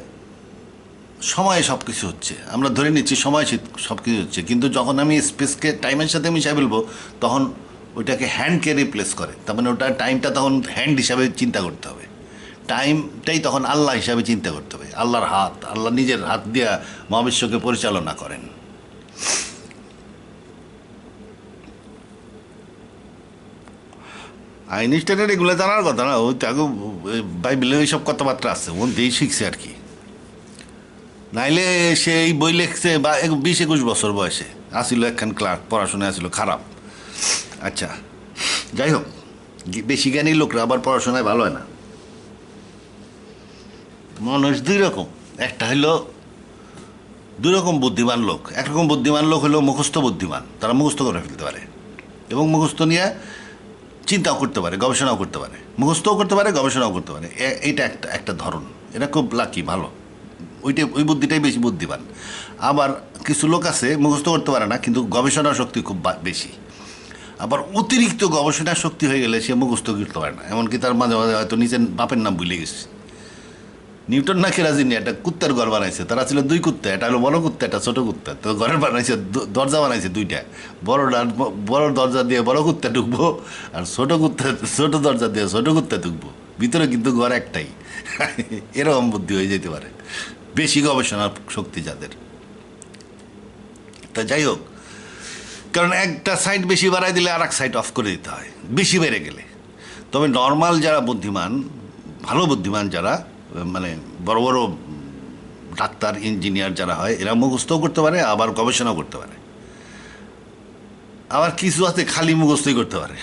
A: সময়ে সব কিছু হচ্ছে। আমরা ধরে নিচ্ছি সময় সব কিছু হচ্ছে, কিন্তু যখন আমি স্পেসকে টাইমের সাথে মিশাই ফেলবো, তখন ওইটাকে হ্যান্ডকে রিপ্লেস করে। তার মানে ওটা টাইমটা তখন হ্যান্ড হিসাবে চিন্তা করতে হবে, টাইমটাই তখন আল্লাহ হিসাবে চিন্তা করতে হবে। আল্লাহর হাত, আল্লাহ নিজের হাত দিয়া মহাবিশ্বকে পরিচালনা করেন। আইনস্টাইনের এগুলো জানার কথা না, ওই তাকে বাইবেলে ওইসব কথাবার্তা আছে, ও দিয়েই শিখছে আর কি। নাইলে সে এই বই লিখছে বা 20-21 বছর বয়সে আসিল, একখান ক্লাস পড়াশোনায় আসিল খারাপ। আচ্ছা, যাই হোক, বেশি জ্ঞানী লোকরা আবার পড়াশোনায় ভালো হয় না। মানুষ দুই রকম, একটা হলো দুই রকম বুদ্ধিমান লোক। একরকম বুদ্ধিমান লোক হলো মুখস্থ বুদ্ধিমান, তারা মুখস্থ করে ফেলতে পারে এবং মুখস্থ নিয়ে চিন্তাও করতে পারে, গবেষণাও করতে পারে, মুখস্থও করতে পারে, গবেষণাও করতে পারে। এইটা একটা ধরন, এটা খুব লাকি, ভালো, ওই বুদ্ধিটাই বেশি বুদ্ধিমান। আবার কিছু লোক আছে মুখস্থ করতে পারে না, কিন্তু গবেষণা শক্তি খুব বেশি। আবার অতিরিক্ত গবেষণা শক্তি হয়ে গেলে সে মুখস্থ করতে পারে না, এমনকি তার মাঝে মাঝে হয়তো নিজের বাপের নাম ভুলে গেছে। নিউটন না কেরাজিনি একটা কুত্তার ঘর বানাইছে, তারা ছিল 2 কুত্তা, একটা হলো বড় কুত্তা, একটা ছোটো কুত্তা। তো ঘরের বানাইছে, দরজা বানাইছে 2টা, বড় দরজা দিয়ে বড় কুত্তা ঢুকবো, আর ছোট দরজা দিয়ে ছোট কুত্তা ঢুকবো, ভিতরে কিন্তু ঘর একটাই। এরকম বুদ্ধি হয়ে যেতে পারে, বেশি গবেষণার শক্তি যাদের। তা যাই হোক, কারণ একটা সাইড বেশি বাড়াই দিলে আর এক সাইড অফ করে দিতে হয় বেশি বেড়ে গেলে। তবে নর্মাল যারা বুদ্ধিমান, ভালো বুদ্ধিমান যারা, মানে বড় বড় ডাক্তার, ইঞ্জিনিয়ার যারা হয়, এরা মুখস্থও করতে পারে, আবার গবেষণাও করতে পারে। আবার কিছু আছে খালি মুখস্থই করতে পারে,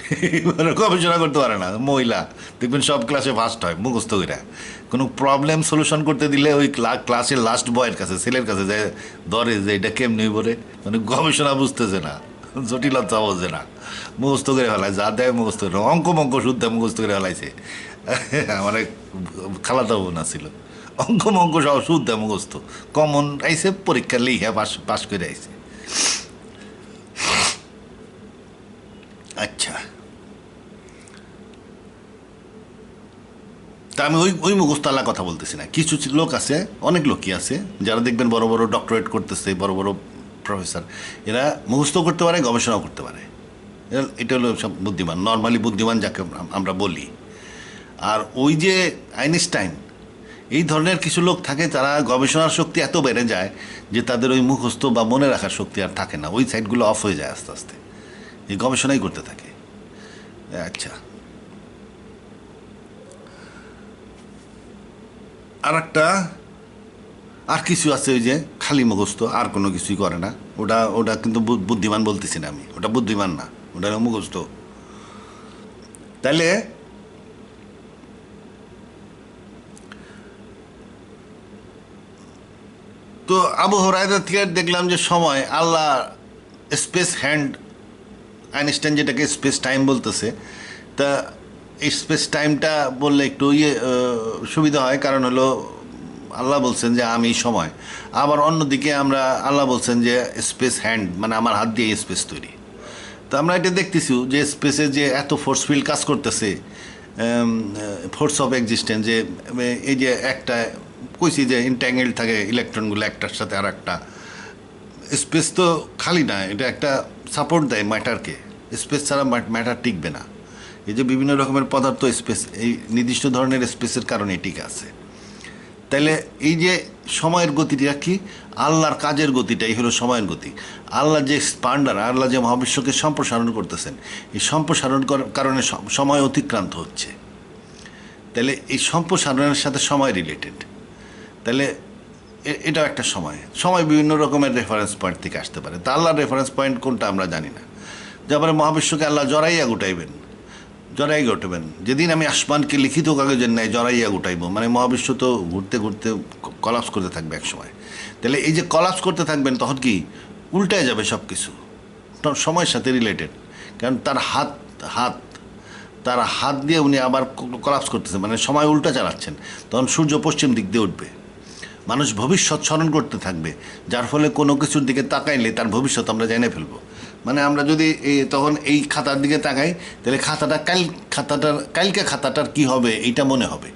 A: মানে গবেষণা করতে পারে না। মহিলা দেখবেন সব ক্লাসে ফার্স্ট হয় মুখস্থ করে। কোনো প্রবলেম সলিউশন করতে দিলে ওই ক্লাসের লাস্ট বয়ের কাছে, ছেলের কাছে যায়, ধরে যে এটা কেমনি বলে, মানে গবেষণা বুঝতেছে না, জটিলতা বোঝে না, মুখস্থ করে ফেলায়, যা দেয় মুখস্থ করে, অঙ্ক শুদ্ধ মুখস্থ করে ফেলাইছে। আমার এক খালাতো বোন ছিল, অঙ্ক সব শুদ্ধ মুখস্থ, কমন আইসে, পরীক্ষা লিখে পাস করে আইসে। আচ্ছা, তা আমি ওই মুখস্তালার কথা বলতেছি না। কিছু লোক আছে, অনেক লোকই আছে, যারা দেখবেন বড় বড় ডক্টরেট করতেছে, বড় বড় প্রফেসর, এরা মুখস্থ করতে পারে, গবেষণাও করতে পারে। এটা হলো সব বুদ্ধিমান, নর্মালি বুদ্ধিমান যাকে আমরা বলি। আর ওই যে আইনস্টাইন, এই ধরনের কিছু লোক থাকে, তারা গবেষণার শক্তি এত বেড়ে যায় যে তাদের ওই মুখস্থ বা মনে রাখার শক্তি আর থাকে না, ওই সাইডগুলো অফ হয়ে যায় আস্তে আস্তে, এই গবেষণাই করতে থাকে। আচ্ছা, আর একটা আর কিছু আছে ওই যে খালি মুখস্থ, আর কোনো কিছুই করে না। ওটা ওটা কিন্তু বুদ্ধিমান বলতেছি না আমি, ওটা বুদ্ধিমান না, ওটা হলো মুখস্থ। তাইলে তো আবু হুরায়রা থেকে দেখলাম যে সময় আল্লাহ স্পেস হ্যান্ড, আইনস্টাইন যেটাকে স্পেস টাইম বলতেছে, তা এই স্পেস টাইমটা বললে একটু সুবিধা হয়, কারণ হলো আল্লাহ বলছেন যে আমি সময়, আবার অন্যদিকে আমরা আল্লাহ বলছেন যে স্পেস হ্যান্ড, মানে আমার হাত দিয়ে স্পেস তৈরি। তো আমরা এটা দেখতেছি যে স্পেসে যে এত ফোর্সফিল কাজ করতেছে, ফোর্স অফ এক্সিস্টেন্স, যে এই যে একটা কইছি যে ইন্ট্যাঙ্গেল থাকে ইলেকট্রনগুলো একটার সাথে আর একটা। স্পেস তো খালি না, এটা একটা সাপোর্ট দেয় ম্যাটারকে। স্পেস ছাড়া ম্যাটার টিকবে না। এই যে বিভিন্ন রকমের পদার্থ স্পেস, এই নির্দিষ্ট ধরনের স্পেসের কারণে টিকে আছে। তাইলে এই যে সময়ের গতিটা কি, আল্লাহর কাজের গতিটাই হলো সময়ের গতি। আল্লাহ যে এক্সপান্ডার, আল্লাহ যে মহাবিশ্বকে সম্প্রসারণ করতেছেন, এই সম্প্রসারণ কারণে সময় অতিক্রান্ত হচ্ছে। তাহলে এই সম্প্রসারণের সাথে সময় রিলেটেড। তাহলে এটাও একটা সময়। সময় বিভিন্ন রকমের রেফারেন্স পয়েন্ট থেকে আসতে পারে। তা আল্লাহর রেফারেন্স পয়েন্ট কোনটা আমরা জানি না। যেমন মহাবিশ্বকে আল্লাহ জড়াইয়া গুটাইবেন, জড়াই ঘটবেন। যেদিন আমি আসমানকে লিখিত কাগজের ন্যায় জড়াইয়া গুটাইব, মানে মহাবিশ্ব তো ঘুরতে ঘুরতে কলাপস করতে থাকবে এক সময়। তাহলে এই যে কলাপস করতে থাকবেন, তখন কি উল্টায় যাবে সব কিছু, সময়ের সাথে রিলেটেড। কারণ তার হাত দিয়ে উনি আবার কলাপস করতেছেন, মানে সময় উল্টা চালাচ্ছেন। তখন সূর্য পশ্চিম দিক দিয়ে উঠবে, মানুষ ভবিষ্যৎ স্মরণ করতে থাকবে, যার ফলে কোনো কিছুর দিকে তাকাইলে তার ভবিষ্যৎ আমরা জেনে ফেলবো। মানে আমরা যদি তখন এই খাতার দিকে তাকাই, তাহলে কালকে খাতাটার কি হবে এইটা মনে হবে।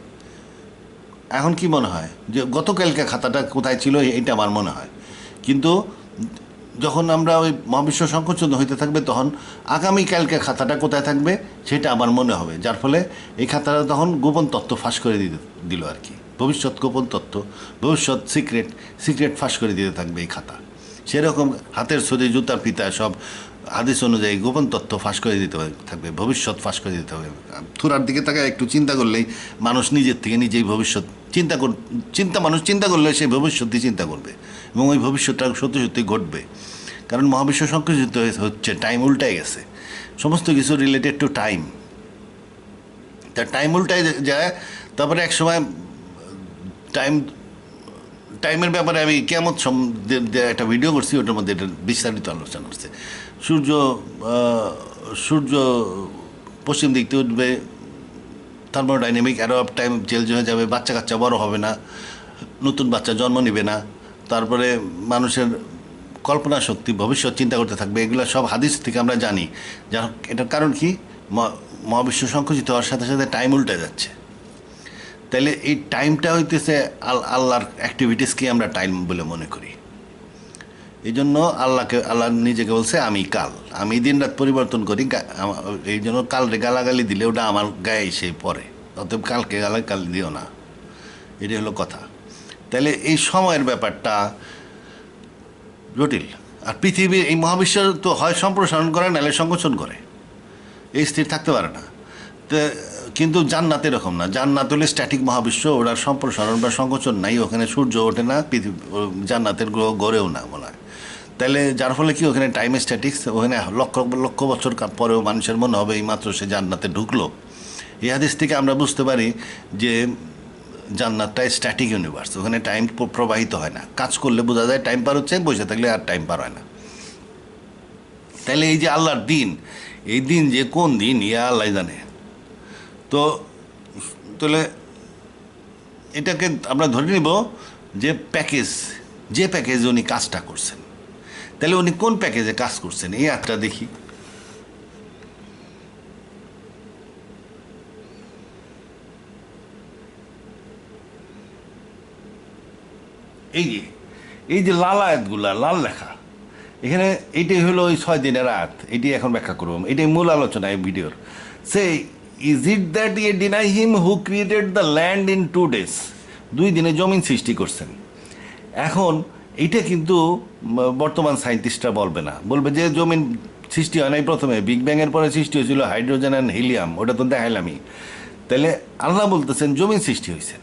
A: এখন কি মনে হয় যে গতকালকে খাতাটা কোথায় ছিল, এইটা আমার মনে হয়। কিন্তু যখন আমরা ওই মহাবিশ্ব সংকোচন হইতে থাকবে, তখন আগামীকালকে খাতাটা কোথায় থাকবে সেটা আমার মনে হবে, যার ফলে এই খাতাটা তখন গোপন তত্ত্ব ফাঁস করে দিল আর কি। ভবিষ্যৎ গোপন তত্ত্ব, ভবিষ্যৎ সিক্রেট ফাঁস করে দিতে থাকবে এই খাতা। সেরকম হাতের ছড়ি, জুতার ফিতা, সব হাদিস অনুযায়ী গোপন তথ্য ফাঁস করে দিতে থাকবে, ভবিষ্যৎ ফাঁস করে দিতে হবে। থুরার দিকে তাকে একটু চিন্তা করলেই মানুষ নিজের থেকে নিজেই ভবিষ্যৎ মানুষ চিন্তা করলে সেই ভবিষ্যৎই চিন্তা করবে, এবং ওই ভবিষ্যৎটা সত্যি সত্যি ঘটবে। কারণ মহাবিশ্ব সংকুচিত হচ্ছে, টাইম উল্টায় গেছে, সমস্ত কিছু রিলেটেড টু টাইম। তা টাইম উল্টায় যায়। তারপরে এক সময় টাইমের ব্যাপারে আমি কেমন একটা ভিডিও করছি, ওটার মধ্যে এটা বিস্তারিত আলোচনা হচ্ছে। সূর্য পশ্চিম দিক থেকে উঠবে, thermodynamic arrow of time change হয়ে যাবে, বাচ্চা কাচ্চা বড় হবে না, নতুন বাচ্চা জন্ম নেবে না, তারপরে মানুষের কল্পনা শক্তি, ভবিষ্যৎ চিন্তা করতে থাকবে। এগুলো সব হাদিস থেকে আমরা জানি। যা এটার কারণ কি, মহাবিশ্ব সংকুচিত হওয়ার সাথে সাথে টাইম উল্টে যাচ্ছে। তাহলে এই টাইমটা হইতেছে আল্লাহর অ্যাক্টিভিটিসকে আমরা টাইম বলে মনে করি। এই জন্য আল্লাহ নিজেকে বলছে আমি কাল, আমি দিন রাত পরিবর্তন করি। এই জন্য কালরে গালাগালি দিলে ওটা আমার গায়ে এসে পড়ে, অতএব কালকে গালাগালি দিও না, এটাই হলো কথা। তাহলে এই সময়ের ব্যাপারটা জটিল। আর পৃথিবীর এই মহাবিশ্ব তো হয় সম্প্রসারণ করে, নাহলে সংকোচন করে, এই স্থির থাকতে পারে না। তো কিন্তু জান্নাত এরকম না। জান্নাত হলে স্ট্যাটিক মহাবিশ্ব, ওরা সম্প্রসারণ বা সংকোচন নাই, ওখানে সূর্য ওঠে না, পৃথিবী জান্নাতের গ্রহ গড়েও না মনে হয়। তাহলে যার ফলে কি, ওখানে টাইম স্ট্যাটিক্স, ওখানে লক্ষ লক্ষ বছর পরেও মানুষের মনে হবে এইমাত্র সে জান্নাতে ঢুকলো। এই হাদিস থেকে আমরা বুঝতে পারি যে জান্নাতটা স্ট্যাটিক ইউনিভার্স, ওখানে টাইম প্রবাহিত হয় না। কাজ করলে বোঝা যায় টাইম পার হচ্ছে, বসে থাকলে আর টাইম পার হয় না। তাহলে এই যে আল্লাহর দিন, এই দিন যে কোন দিন ইয়া আল্লাহ জানে। তো তাহলে এটাকে আমরা ধরে নিব যে প্যাকেজ উনি কাজটা করছেন। তাহলে উনি কোন প্যাকেজে কাজ করছেন, এই আয়াতটা দেখি। এই যে লাল আয়াতগুলা, লাল লেখা, এখানে এইটাই হলো ওই 6 দিনের আয়াত। এটি এখন ব্যাখ্যা করব, এটাই মূল আলোচনা এই ভিডিওর। সে ইজ ইট দ্যাট ইয়ে deny him who created the land in 2 days, 2 দিনে জমিন সৃষ্টি করছেন। এখন এইটা কিন্তু বর্তমান সায়েন্টিস্টরা বলবে না, বলবে যে জমিন সৃষ্টি হয় নাই প্রথমে, বিগ ব্যাং এর পরে সৃষ্টি হয়েছিল হাইড্রোজেন অ্যান্ড হিলিয়াম, ওটা তো দেখাইলামই। তাহলে আল্লাহ বলতেছেন জমিন সৃষ্টি হয়েছেন।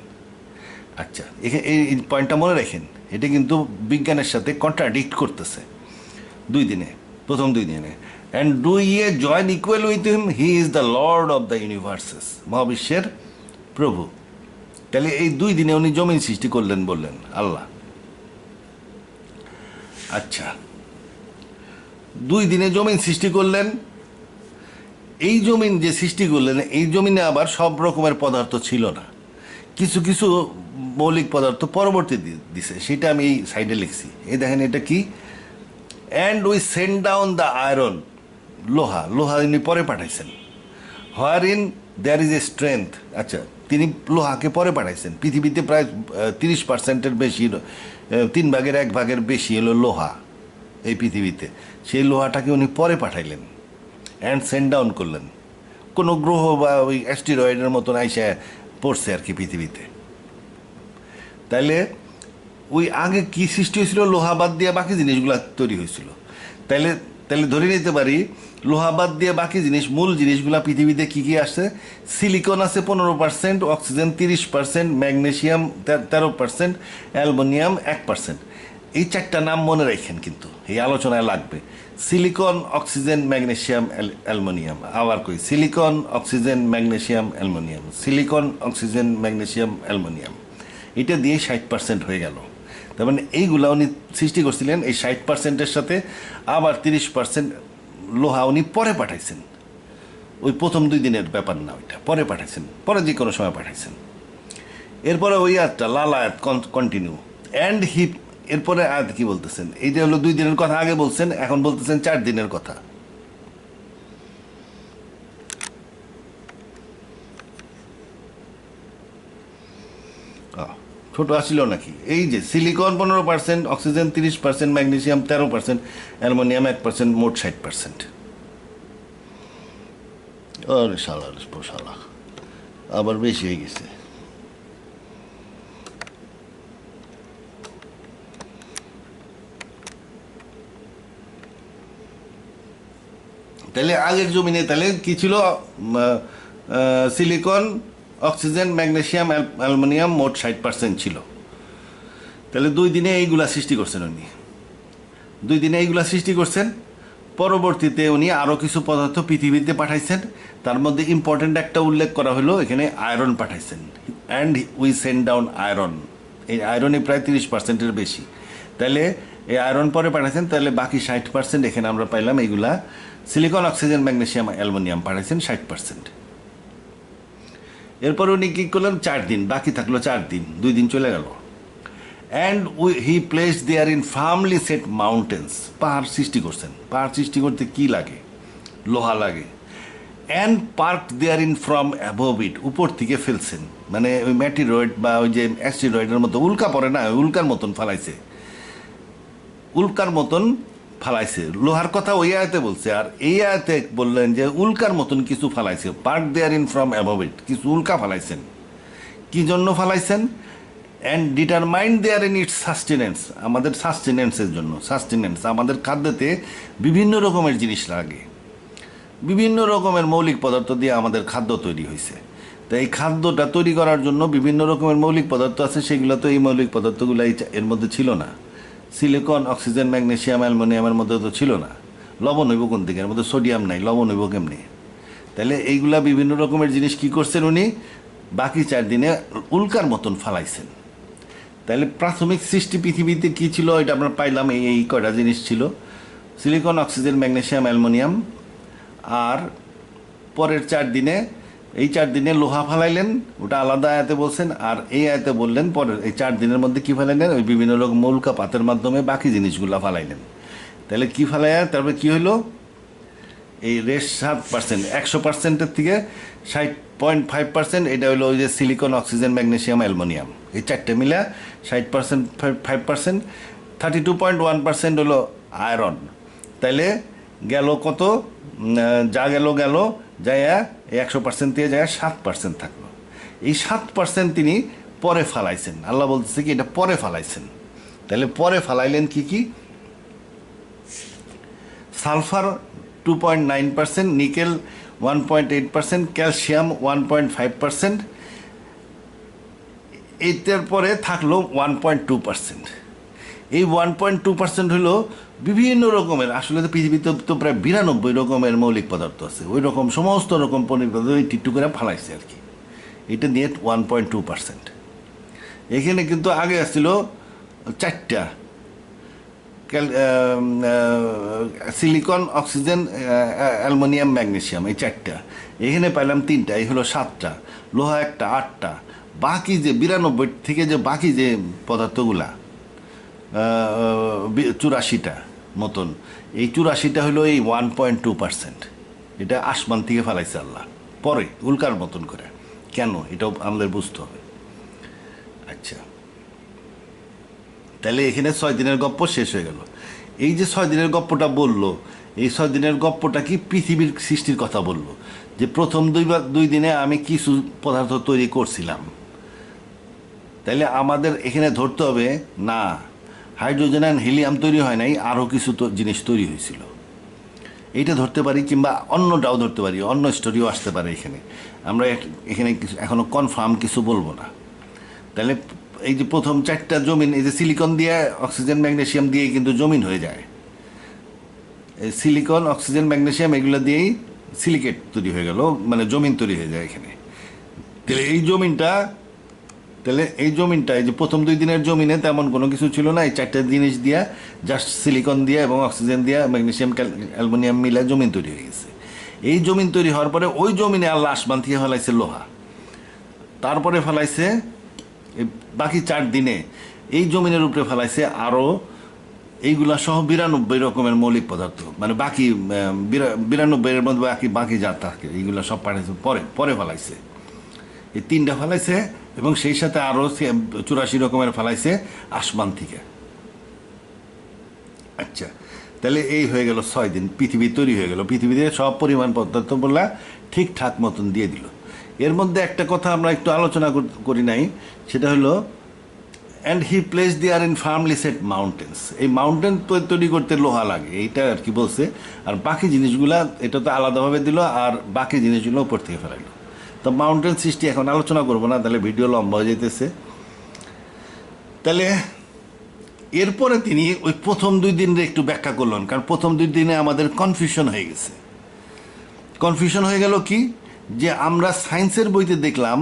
A: আচ্ছা, এই পয়েন্টটা মনে রাখেন, এটা কিন্তু বিজ্ঞানের সাথে কন্ট্রাডিক্ট করতেছে। প্রথম 2 দিনে, অ্যান্ড ডু ইয়ে join equal with him, he is the Lord of the universes, মহাবিশ্বের প্রভু। তাহলে এই 2 দিনে উনি জমিন সৃষ্টি করলেন বললেন আল্লাহ। আচ্ছা, 2 দিনে জমিন সৃষ্টি করলেন। এই জমিন যে সৃষ্টি করলেন, এই জমিনে আবার সব রকমের পদার্থ ছিল না, কিছু কিছু মৌলিক পদার্থ পরবর্তী দিছে, সেটা আমি এই সাইডে লিখছি। এই দেখেন এটা কি, and we send down the iron, লোহা উনি পরে পাঠাইছেন। Wherein there is a strength, আচ্ছা তিনি লোহাকে পরে পাঠাইছেন। পৃথিবীতে প্রায় 30%-এর বেশি, 3/1 বেশি হলো লোহা এই পৃথিবীতে। সেই লোহাটাকে উনি পরে পাঠাইলেন, অ্যান্ড সেন্ড ডাউন করলেন। কোনো গ্রহ বা ওই অ্যাস্টেরয়েডের মতন আইসা পড়ছে আর কি পৃথিবীতে। তাইলে ওই আগে কি সৃষ্টি হয়েছিল, লোহা বাদ দিয়ে বাকি জিনিসগুলো তৈরি হয়েছিল। তাইলে ধরে নিতে পারি লোহা বাদ দিয়ে বাকি মূল জিনিসগুলো পৃথিবীতে কি কি আসছে, সিলিকন আছে 15%, অক্সিজেন 30%, ম্যাগনেসিয়াম 13%, অ্যালুমিনিয়াম 1%। এই 4টা নাম মনে রাখেন, কিন্তু এই আলোচনায় লাগবে। Silicon, oxygen, magnesium, aluminium. আবার কই, silicon, oxygen, magnesium, aluminium, silicon, oxygen, magnesium, aluminium. এটা দিয়ে 60% হয়ে গেল। তার মানে এইগুলা উনি সৃষ্টি করছিলেন। এই 60%-এর সাথে আবার 30% লোহা উনি পরে পাঠাইছেন। ওই প্রথম 2 দিনের ব্যাপার না, ওইটা পরে পাঠাইছেন, পরে যে কোনো সময় পাঠাইছেন। এরপরে ওই আয়াতটা, লাল আয়াত কন্টিনিউ, অ্যান্ড হি, এরপরে আয়াত কি বলতেছেন, এই যে হলো 2 দিনের কথা আগে বলছেন, এখন বলতেছেন 4 দিনের কথা। ছোট আসছিল নাকি? এই যে সিলিকন 15%, অক্সিজেন 30%, ম্যাগনেসিয়াম 13%, অ্যালুমিনিয়াম 1%, মোট 60%। আরে শালা আবার বেশি হয়ে গেছে। তাহলে আগের জমিনে তাহলে কি ছিল, সিলিকন, অক্সিজেন, ম্যাগনেসিয়াম, অ্যালুমিনিয়াম মোট 60% ছিল। তাহলে 2 দিনে এইগুলা সৃষ্টি করছেন উনি, 2 দিনে এইগুলা সৃষ্টি করছেন। পরবর্তীতে উনি আরও কিছু পদার্থ পৃথিবীতে পাঠাইছেন। তার মধ্যে ইম্পর্টেন্ট একটা উল্লেখ করা হলো, এখানে আয়রন পাঠাইছেন, and we send down iron. এই আয়রনে প্রায় 30%-এর বেশি। তাহলে এই আয়রন পরে পাঠাইছেন, তাহলে বাকি 60% এখানে আমরা পাইলাম। এইগুলা সিলিকন, অক্সিজেন, ম্যাগনেসিয়াম, অ্যালুমিনিয়াম পাঠাইছেন 60%। এরপর উনি কী করলেন, 4 দিন বাকি থাকলো, 4 দিন, 2 দিন চলে গেল। And he place there in firmly set mountains, পাহাড় সৃষ্টি করছেন। পাহাড় সৃষ্টি করতে কি লাগে, লোহা লাগে। And park there in from above it, উপর থেকে ফেলছেন, মানে ওই ম্যাটিরয়েড বা ওই যে অ্যাস্টেরয়েডের মতো উল্কা পড়ে না, উল্কার মতন ফালাইছে, উল্কার মতন ফালাইছে। লোহার কথা ওই আয়াতে বলছে, আর এই আয়াতে বললেন যে উল্কার মতন কিছু ফালাইছে। Park there in from above it, কিছু উল্কা ফালাইছেন। কি জন্য ফালাইছেন, and determined there in its sustenance, আমাদের সাস্টেনেন্সের জন্য। সাস্টেনেন্স, আমাদের খাদ্যতে বিভিন্ন রকমের জিনিস লাগে, বিভিন্ন রকমের মৌলিক পদার্থ দিয়ে আমাদের খাদ্য তৈরি হয়েছে। তো এই খাদ্যটা তৈরি করার জন্য বিভিন্ন রকমের মৌলিক পদার্থ আছে, সেগুলো তো এই মৌলিক পদার্থগুলো এর মধ্যে ছিল না। সিলিকন, অক্সিজেন, ম্যাগনেসিয়াম, অ্যালুমিনিয়ামের মধ্যে তো ছিল না। লবণ হইব কোন দিকে, এর মধ্যে সোডিয়াম নাই, লবণ হইব কেমনি? তাহলে এইগুলা বিভিন্ন রকমের জিনিস কি করছেন উনি, বাকি 4 দিনে উল্কার মতন ফালাইছেন। তাহলে প্রাথমিক সৃষ্টি পৃথিবীতে কি ছিল, এটা আমরা পাইলাম, এই কয়টা জিনিস ছিল, সিলিকন, অক্সিজেন, ম্যাগনেসিয়াম, অ্যালুমিনিয়াম। আর পরের 4 দিনে, এই 4 দিনে লোহা ফালাইলেন, ওটা আলাদা আয়াতে বলছেন। আর এই আয়াতে বললেন পরের এই 4 দিনের মধ্যে কি ফালাইলেন, ওই বিভিন্ন রকম উল্কাপাতের মাধ্যমে বাকি জিনিসগুলো ফালাইলেন। তাহলে কি ফালাইয়া তারপরে কি হইলো, এই রেস 7%, 100%-এর থেকে 60.5%, এটা হলো ওই যে সিলিকন, অক্সিজেন, ম্যাগনেসিয়াম, অ্যালুমিনিয়াম, এই 4টে মিলে 60%, 5%, 32.1% হলো আয়রন। তাইলে গেল কত, যা গেল যাইয়া 100% দিয়ে যায় 7% থাকলো। এই 7% তিনি পরে ফালাইছেন। আল্লাহ বলতেছে কি এটা পরে ফালাইছেন। তাহলে পরে ফালাইলেন কি কি, সালফার 2.9%, নিকেল 1.8%, ক্যালসিয়াম 1.5%, এইটার পরে থাকলো 1.2%। এই 1.2% হলো বিভিন্ন রকমের, আসলে তো পৃথিবীতে তো প্রায় 92 রকমের মৌলিক পদার্থ আছে, ওই রকম সমস্ত রকম মৌলিক পদার্থ ওই টিট্টু করে ফালাইছে আর কি। এটা নিয়ে 1.2%। এখানে কিন্তু আগে আসছিল 4টা, সিলিকন, অক্সিজেন, অ্যালুমিনিয়াম, ম্যাগনেসিয়াম, এই 4টা। এখানে পাইলাম 3টা, এই হলো 7টা, লোহা 1টা, 8টা। বাকি যে 92 থেকে যে বাকি যে পদার্থগুলা 84টা মতন, এই 84টা হলো এই 1.2%। এটা আসমান থেকে ফেলাইছে আল্লাহ পরে উল্কার মতন করে। কেন, এটাও আমাদের বুঝতে হবে। আচ্ছা, তাহলে এখানে 6 দিনের গপ্প শেষ হয়ে গেল। এই যে 6 দিনের গপ্পটা বললো, এই 6 দিনের গপ্পটা কি পৃথিবীর সৃষ্টির কথা বললো, যে প্রথম 2 দিনে আমি কিছু পদার্থ তৈরি করছিলাম। তাইলে আমাদের এখানে ধরতে হবে না, হাইড্রোজেন অ্যান্ড হিলিয়াম তৈরি হয় নাই, আরও কিছু জিনিস তৈরি হয়েছিল। এইটা ধরতে পারি, কিংবা অন্যটাও ধরতে পারি, অন্য স্টোরিও আসতে পারে এখানে। আমরা এখানে এখনো কনফার্ম কিছু বলবো না। তাহলে এই যে প্রথম 4টা জমিন, এই যে সিলিকন দিয়ে, অক্সিজেন, ম্যাগনেসিয়াম দিয়ে কিন্তু জমিন হয়ে যায়। এই সিলিকন, অক্সিজেন, ম্যাগনেসিয়াম এগুলো দিয়েই সিলিকেট তৈরি হয়ে গেল, মানে জমিন তৈরি হয়ে যায় এখানে। তাহলে এই জমিনটা, এই যে প্রথম 2 দিনের জমিনে তেমন কোনো কিছু ছিল না। এই 4টা জিনিস দিয়া, জাস্ট সিলিকন দিয়া এবং অক্সিজেন দিয়া, ম্যাগনেসিয়াম, অ্যালুমিনিয়াম মিলে জমিন তৈরি হয়ে গেছে। এই জমিন তৈরি হওয়ার পরে ওই জমিনে আল্লাহ আসমান থেকে ফেলাইছে লোহা, তারপরে ফেলাইছে এই বাকি 4 দিনে এই জমিনের উপরে ফেলাইছে আরও এইগুলা সহ 92 রকমের মৌলিক পদার্থ, মানে বাকি 92 মধ্যে বাকি যা থাকে এইগুলা সব পাঠাইছে পরে ফেলাইছে। এই 3টা ফেলাইছে এবং সেই সাথে আরও 84 রকমের ফেলাইছে আসমান থেকে। আচ্ছা, তাহলে এই হয়ে গেল 6 দিন, পৃথিবী তৈরি হয়ে গেল। পৃথিবীতে সব পরিমাণ পদার্থ বললা ঠিকঠাক মতন দিয়ে দিল। এর মধ্যে একটা কথা আমরা একটু আলোচনা করি নাই, সেটা হলো and he place there in firmly set mountains. এই মাউন্টেন তৈরি করতে লোহা লাগে, এইটা আর কি বলছে। আর বাকি জিনিসগুলা এটা তো আলাদাভাবে দিল, আর বাকি জিনিসগুলো উপর থেকে ফেলাইলো। তো মাউন্টেন সৃষ্টি এখন আলোচনা করবো না, তাহলে ভিডিও লম্বা হয়ে যেতেছে। তাহলে এরপরে তিনি ওই প্রথম 2 দিনের একটু ব্যাখ্যা করলেন, কারণ প্রথম 2 দিনে আমাদের কনফিউশন হয়ে গেছে। কনফিউশন হয়ে গেল কি, যে আমরা সায়েন্সের বইতে দেখলাম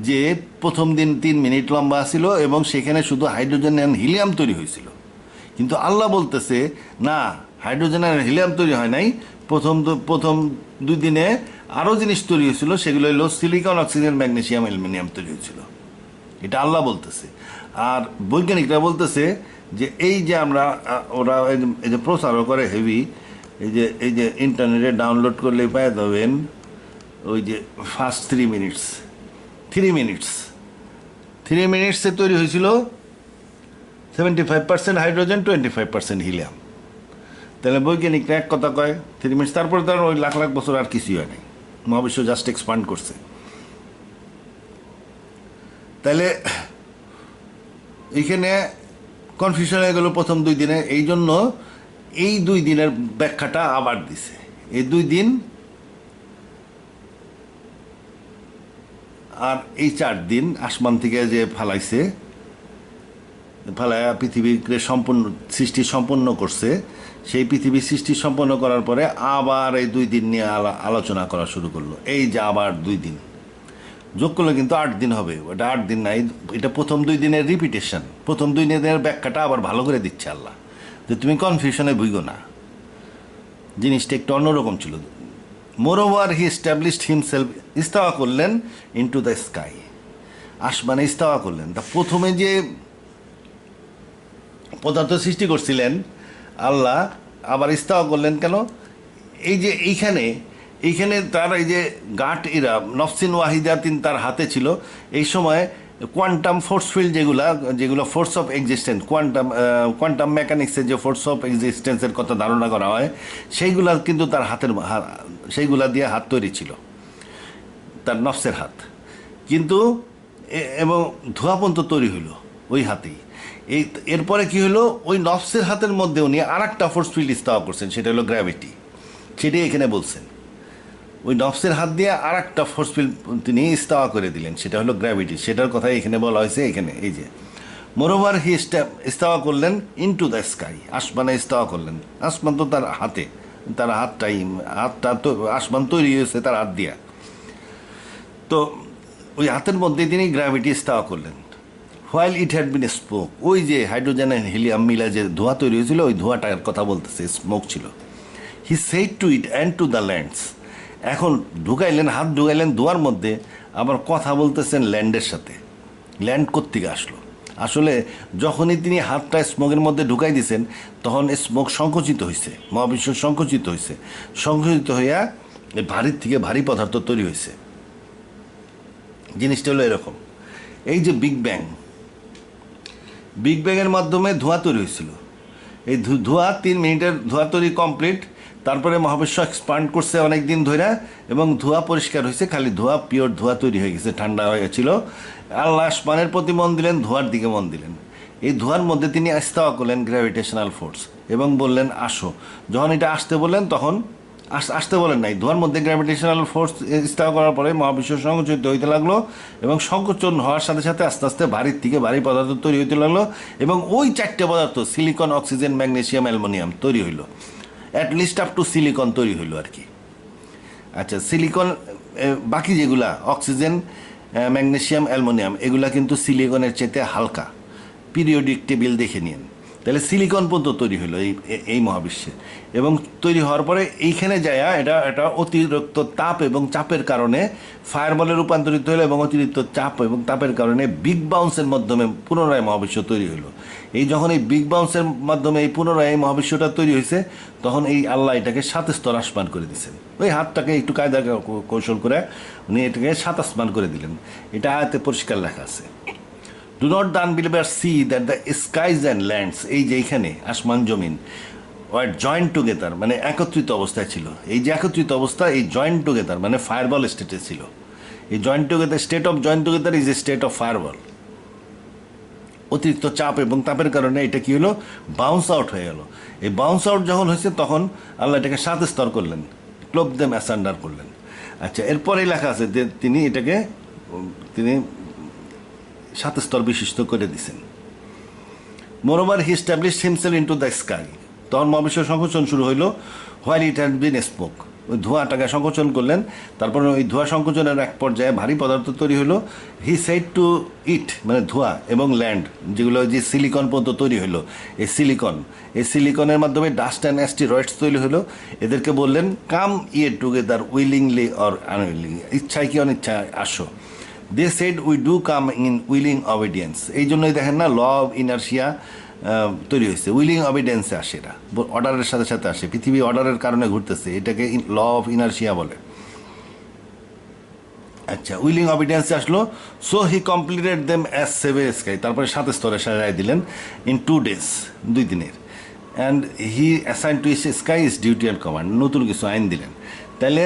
A: যে প্রথম দিন 3 মিনিট লম্বা ছিল এবং সেখানে শুধু হাইড্রোজেন অ্যান্ড হিলিয়াম তৈরি হয়েছিল। কিন্তু আল্লাহ বলতেছে না, হাইড্রোজেন আর হিলিয়াম তৈরি হয় নাই। প্রথম 2 দিনে আরও জিনিস তৈরি হয়েছিল, সেগুলো হলো সিলিকন, অক্সিজেন, ম্যাগনেসিয়াম, অ্যালুমিনিয়াম তৈরি হয়েছিল। এটা আল্লাহ বলতেছে। আর বৈজ্ঞানিকরা বলতেছে যে এই যে ওরা এই যে প্রচারও করে হেভি, এই যে ইন্টারনেটে ডাউনলোড করলে পেয়ে যাবেন ওই যে ফার্স্ট 3 মিনিটসে তৈরি হয়েছিল 75% হাইড্রোজেন, 25% হিলিয়াম। তাহলে বৈজ্ঞানিকরা এক কথা কয় 3 মিনিটস, তারপরে তার ওই লাখ লাখ বছর আর কিছুই হয় নাই, মহাবিশ্ব জাস্ট এক্সপান্ড করছে। তাহলে এইখানে কনফিউশন হয়ে গেল প্রথম 2 দিনে। এই জন্য এই 2 দিনের ব্যাখ্যাটা আবার দিছে। এই 2 দিন আর এই 4 দিন আসমান থেকে যে ফালাইছে, ফালাইয়া পৃথিবীকে সৃষ্টি সম্পন্ন করছে, সেই পৃথিবী সৃষ্টি সম্পন্ন করার পরে আবার এই 2 দিন নিয়ে আলোচনা করা শুরু করলো। এই যে আবার 2 দিন যোগ করলে কিন্তু 8 দিন হবে। ওটা 8 দিন নাই, এটা প্রথম 2 দিনের রিপিটেশন। প্রথম 2 দিনের ব্যাখ্যাটা আবার ভালো করে দিচ্ছে আল্লাহ, যে তুমি কনফিউশনে ভুগো না, জিনিসটা একটু অন্যরকম ছিল। মোরওভার হি এস্টাবলিশড হিমসেলফ, ইস্তাওয়া করলেন ইনটু দ্য স্কাই, আসমানে ইস্তাওয়া করলেন। তা প্রথমে যে পদার্থ সৃষ্টি করছিলেন আল্লাহ, আবার ইস্তাওয়া করলেন কেন? এই যে এইখানে তার এই যে গাট ইরা নফসিন ওয়াহিদাতিন তার হাতে ছিল। এই সময় কোয়ান্টাম ফোর্স ফিল্ড যেগুলো ফোর্স অফ এক্সিস্টেন্স, কোয়ান্টাম মেকানিক্সের যে ফোর্স অফ এক্সিস্টেন্সের কথা ধারণা করা হয়, সেইগুলা কিন্তু তার সেইগুলা দিয়ে হাত তৈরি ছিল, তার নফসের হাত। কিন্তু এবং ধোঁয়াপন্ত তৈরি হইল ওই হাতেই। এরপরে কি হলো, ওই নফসের হাতের মধ্যে উনি আর একটা ফোর্স ফিল্ড ইস্তাওয়া করছেন, সেটা হলো গ্র্যাভিটি। সেটাই এখানে বলছেন। ওই নফসের হাত দিয়ে আর একটা ফোর্সফিল তিনি ইস্তাওয়া করে দিলেন, সেটা হলো গ্র্যাভিটি। সেটার কথাই এখানে বলা হয়েছে। এখানে এই যে মোরওভার হি ইস্তাওয়া করলেন ইনটু দ্য স্কাই, আসমানে ইস্তাওয়া করলেন। আসমান তো তার হাতে, তার হাতটা তো আসমান তৈরি হয়েছে তার হাত দিয়া। তো ওই হাতের মধ্যে তিনি গ্র্যাভিটি ইস্তাওয়া করলেন। While it had been smoke, ওই যে হাইড্রোজেন অ্যান্ড হিলিয়াম মিলা যে ধোঁয়া তৈরি হয়েছিল, ওই ধোঁয়াটার কথা বলতেছে, স্মোক ছিল। He said to it and to the lands, এখন ঢুকাইলেন, হাত ঢুকাইলেন ধোঁয়ার মধ্যে, আবার কথা বলতেছেন ল্যান্ডের সাথে। ল্যান্ড কোত্থেকে আসলো? আসলে যখনই তিনি হাতটা স্মোকের মধ্যে ঢুকাই দিয়েছেন, তখন স্মোক সংকুচিত হয়েছে, মহাবিশ্ব সংকুচিত হয়েছে। সংকুচিত হইয়া ভারীর থেকে ভারী পদার্থ তৈরি হয়েছে। জিনিসটা হলো এরকম, এই যে বিগ ব্যাংয়ের মাধ্যমে ধোঁয়া তৈরি হয়েছিল। এই ধোঁয়া 3 মিনিটের ধোঁয়া তৈরি কমপ্লিট। তারপরে মহাবিশ্ব এক্সপান্ড করছে অনেক দিন ধরে, এবং ধোঁয়া পরিষ্কার হয়েছে, খালি ধোঁয়া, পিওর ধোঁয়া তৈরি হয়ে গেছে, ঠান্ডা হয়ে গেছিল। আল্লাহ আসমানের প্রতি মন দিলেন, ধোঁয়ার দিকে মন দিলেন। এই ধোঁয়ার মধ্যে তিনি ইস্তাওয়া করলেন গ্র্যাভিটেশনাল ফোর্স, এবং বললেন আসো। যখন এটা আসতে বললেন, তখন আসতে বলেন নাই, ধোঁয়ার মধ্যে গ্র্যাভিটেশনাল ফোর্স ইস্তাওয়া করার পরে মহাবিশ্ব সংকুচিত হইতে লাগলো, এবং সংকোচন হওয়ার সাথে সাথে আস্তে আস্তে ভারীর থেকে ভারী পদার্থ তৈরি হইতে লাগলো, এবং ওই 4টে পদার্থ সিলিকন, অক্সিজেন, ম্যাগনেসিয়াম, অ্যালুমিনিয়াম তৈরি হইল। অ্যাটলিস্ট আপ টু সিলিকন তৈরি হইল আর কি। আচ্ছা, সিলিকন, বাকি যেগুলা অক্সিজেন, ম্যাগনেসিয়াম, অ্যালুমিনিয়াম, এগুলা কিন্তু সিলিকনের চেয়ে হালকা। পিরিয়ডিক টেবিল দেখে নিন, তাহলে সিলিকন পর্যন্ত তৈরি হলো এই মহাবিশ্বে। এবং তৈরি হওয়ার পরে এইখানে যায় এটা অতিরিক্ত তাপ এবং চাপের কারণে ফায়ারবলে রূপান্তরিত হলো, এবং অতিরিক্ত চাপ এবং তাপের কারণে বিগ বাউন্সের মাধ্যমে পুনরায় মহাবিশ্ব তৈরি হলো। এই যখন এই বিগ বাউন্সের মাধ্যমে এই পুনরায় এই মহাবিশ্বটা তৈরি হয়েছে, তখন এই আল্লাহ এটাকে 7 স্তর আসমান করে দিয়েছেন। ওই হাতটাকে একটু কায়দা কৌশল করে উনি এটাকে 7 আসমান করে দিলেন। এটা আয়াতে পরিষ্কার লেখা আছে, do not the unbeliever see that the skies and lands, এই যে এইখানে আসমান জমিন ওয়ার জয়েন্ট টুগেদার, মানে একত্রিত অবস্থায় ছিল। এই যে একত্রিত অবস্থা, এই জয়েন্ট টুগেদার মানে ফায়ারবল স্টেটে ছিল। এই joint together, state of joint together is a state of fireball. অতিরিক্ত চাপ এবং তাপের কারণে এটা কি হলো, বাউন্স আউট হয়ে গেল। এই বাউন্স আউট যখন হয়েছে, তখন আল্লাহ এটাকে 7 স্তর করলেন, ক্লোব দেম অ্যাসান্ডার করলেন। আচ্ছা, এরপরেই লেখা আছে যে তিনি 7 স্তর বিশিষ্ট করে দিয়েছেন। Moreover he established himself into the sky, তখন মহাবিশ্ব সংকোচন শুরু হইল। While it had been smoke, ওই ধোঁয়াটাকে সংকোচন করলেন। তারপরে ওই ধোঁয়া সংকোচনের এক পর্যায়ে ভারী পদার্থ তৈরি হলো। হি সেড টু ইট, মানে ধোঁয়া, এবং ল্যান্ড, যেগুলো যে সিলিকন পর্যন্ত তৈরি হলো, এই সিলিকনের মাধ্যমে ডাস্ট অ্যান্ড অ্যাস্টেরয়েডস তৈরি হলো। এদেরকে বললেন কাম ইয়ে টুগেদার উইলিংলি অর আনউইলিংলি, ইচ্ছায় কি অনিচ্ছায় আসো। They said we do come in willing obedience, এই জন্যই দেখেন না ল অফ ইনার্শিয়া তৈরি হয়েছে, উইলিং অবিডেন্সে আসে, এটা অর্ডারের সাথে সাথে আসে, পৃথিবী অর্ডারের কারণে ঘুরতেছে, এটাকে ল অফ ইনার্শিয়া বলে। আচ্ছা, উইলিং অবিডেন্সে আসলো। So he completed them as 7 sky, তারপরে 7 স্তরে সাজাই দিলেন ইন 2 days, 2 দিনের। And he assign to sky is duty and command, নতুন কিছু আইন দিলেন। তাহলে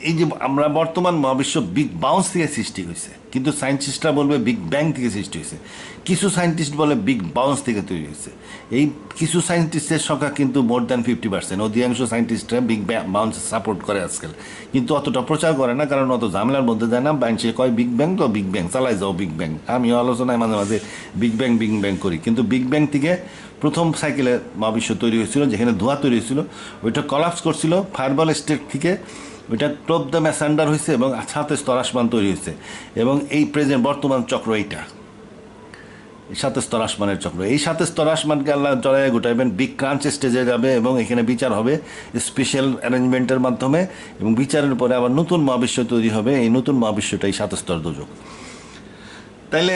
A: এই যে আমরা বর্তমান মহাবিশ্ব বিগ বাউন্স থেকে সৃষ্টি হয়েছে, কিন্তু সায়েন্টিস্টরা বলবে বিগ ব্যাং থেকে সৃষ্টি হয়েছে, কিছু সায়েন্টিস্ট বলে বিগ বাউন্স থেকে তৈরি হয়েছে। এই কিছু সায়েন্টিস্টের সংখ্যা কিন্তু মোর দ্যান 50%, অধিকাংশ সায়েন্টিস্টরা বিগ বাউন্স সাপোর্ট করে আজকাল, কিন্তু অতটা প্রচার করে না, কারণ অত ঝামেলার মধ্যে যায় না। সে কয় বিগ ব্যাং, তো বিগ ব্যাং চালাই যাও বিগ ব্যাং। আমিও আলোচনায় মাঝে মাঝে বিগ ব্যাং করি, কিন্তু বিগ ব্যাং থেকে প্রথম সাইকেলে মহাবিশ্ব তৈরি হয়েছিল, যেখানে ধোঁয়া তৈরি হয়েছিল, ওইটা কলাপস করছিল ফায়ারবল স্টেট থেকে, ওইটা ক্লোব দ্য অ্যাসান্ডার হয়েছে, এবং 7 স্তর আসমান তৈরি হয়েছে। এবং এই প্রেজেন্ট বর্তমান চক্র এইটা 7 স্তর আসমানের চক্র। এই 7 স্তর আসমানকে আল্লাহ জড়াইয়া গোটাইবেন, বিগ ক্রাঞ্চ স্টেজে যাবে, এবং এখানে বিচার হবে স্পেশাল অ্যারেঞ্জমেন্টের মাধ্যমে, এবং বিচারের পরে আবার নতুন মহাবিশ্ব তৈরি হবে। এই নতুন মহাবিশ্বটাই 7 স্তর দোজক। তাইলে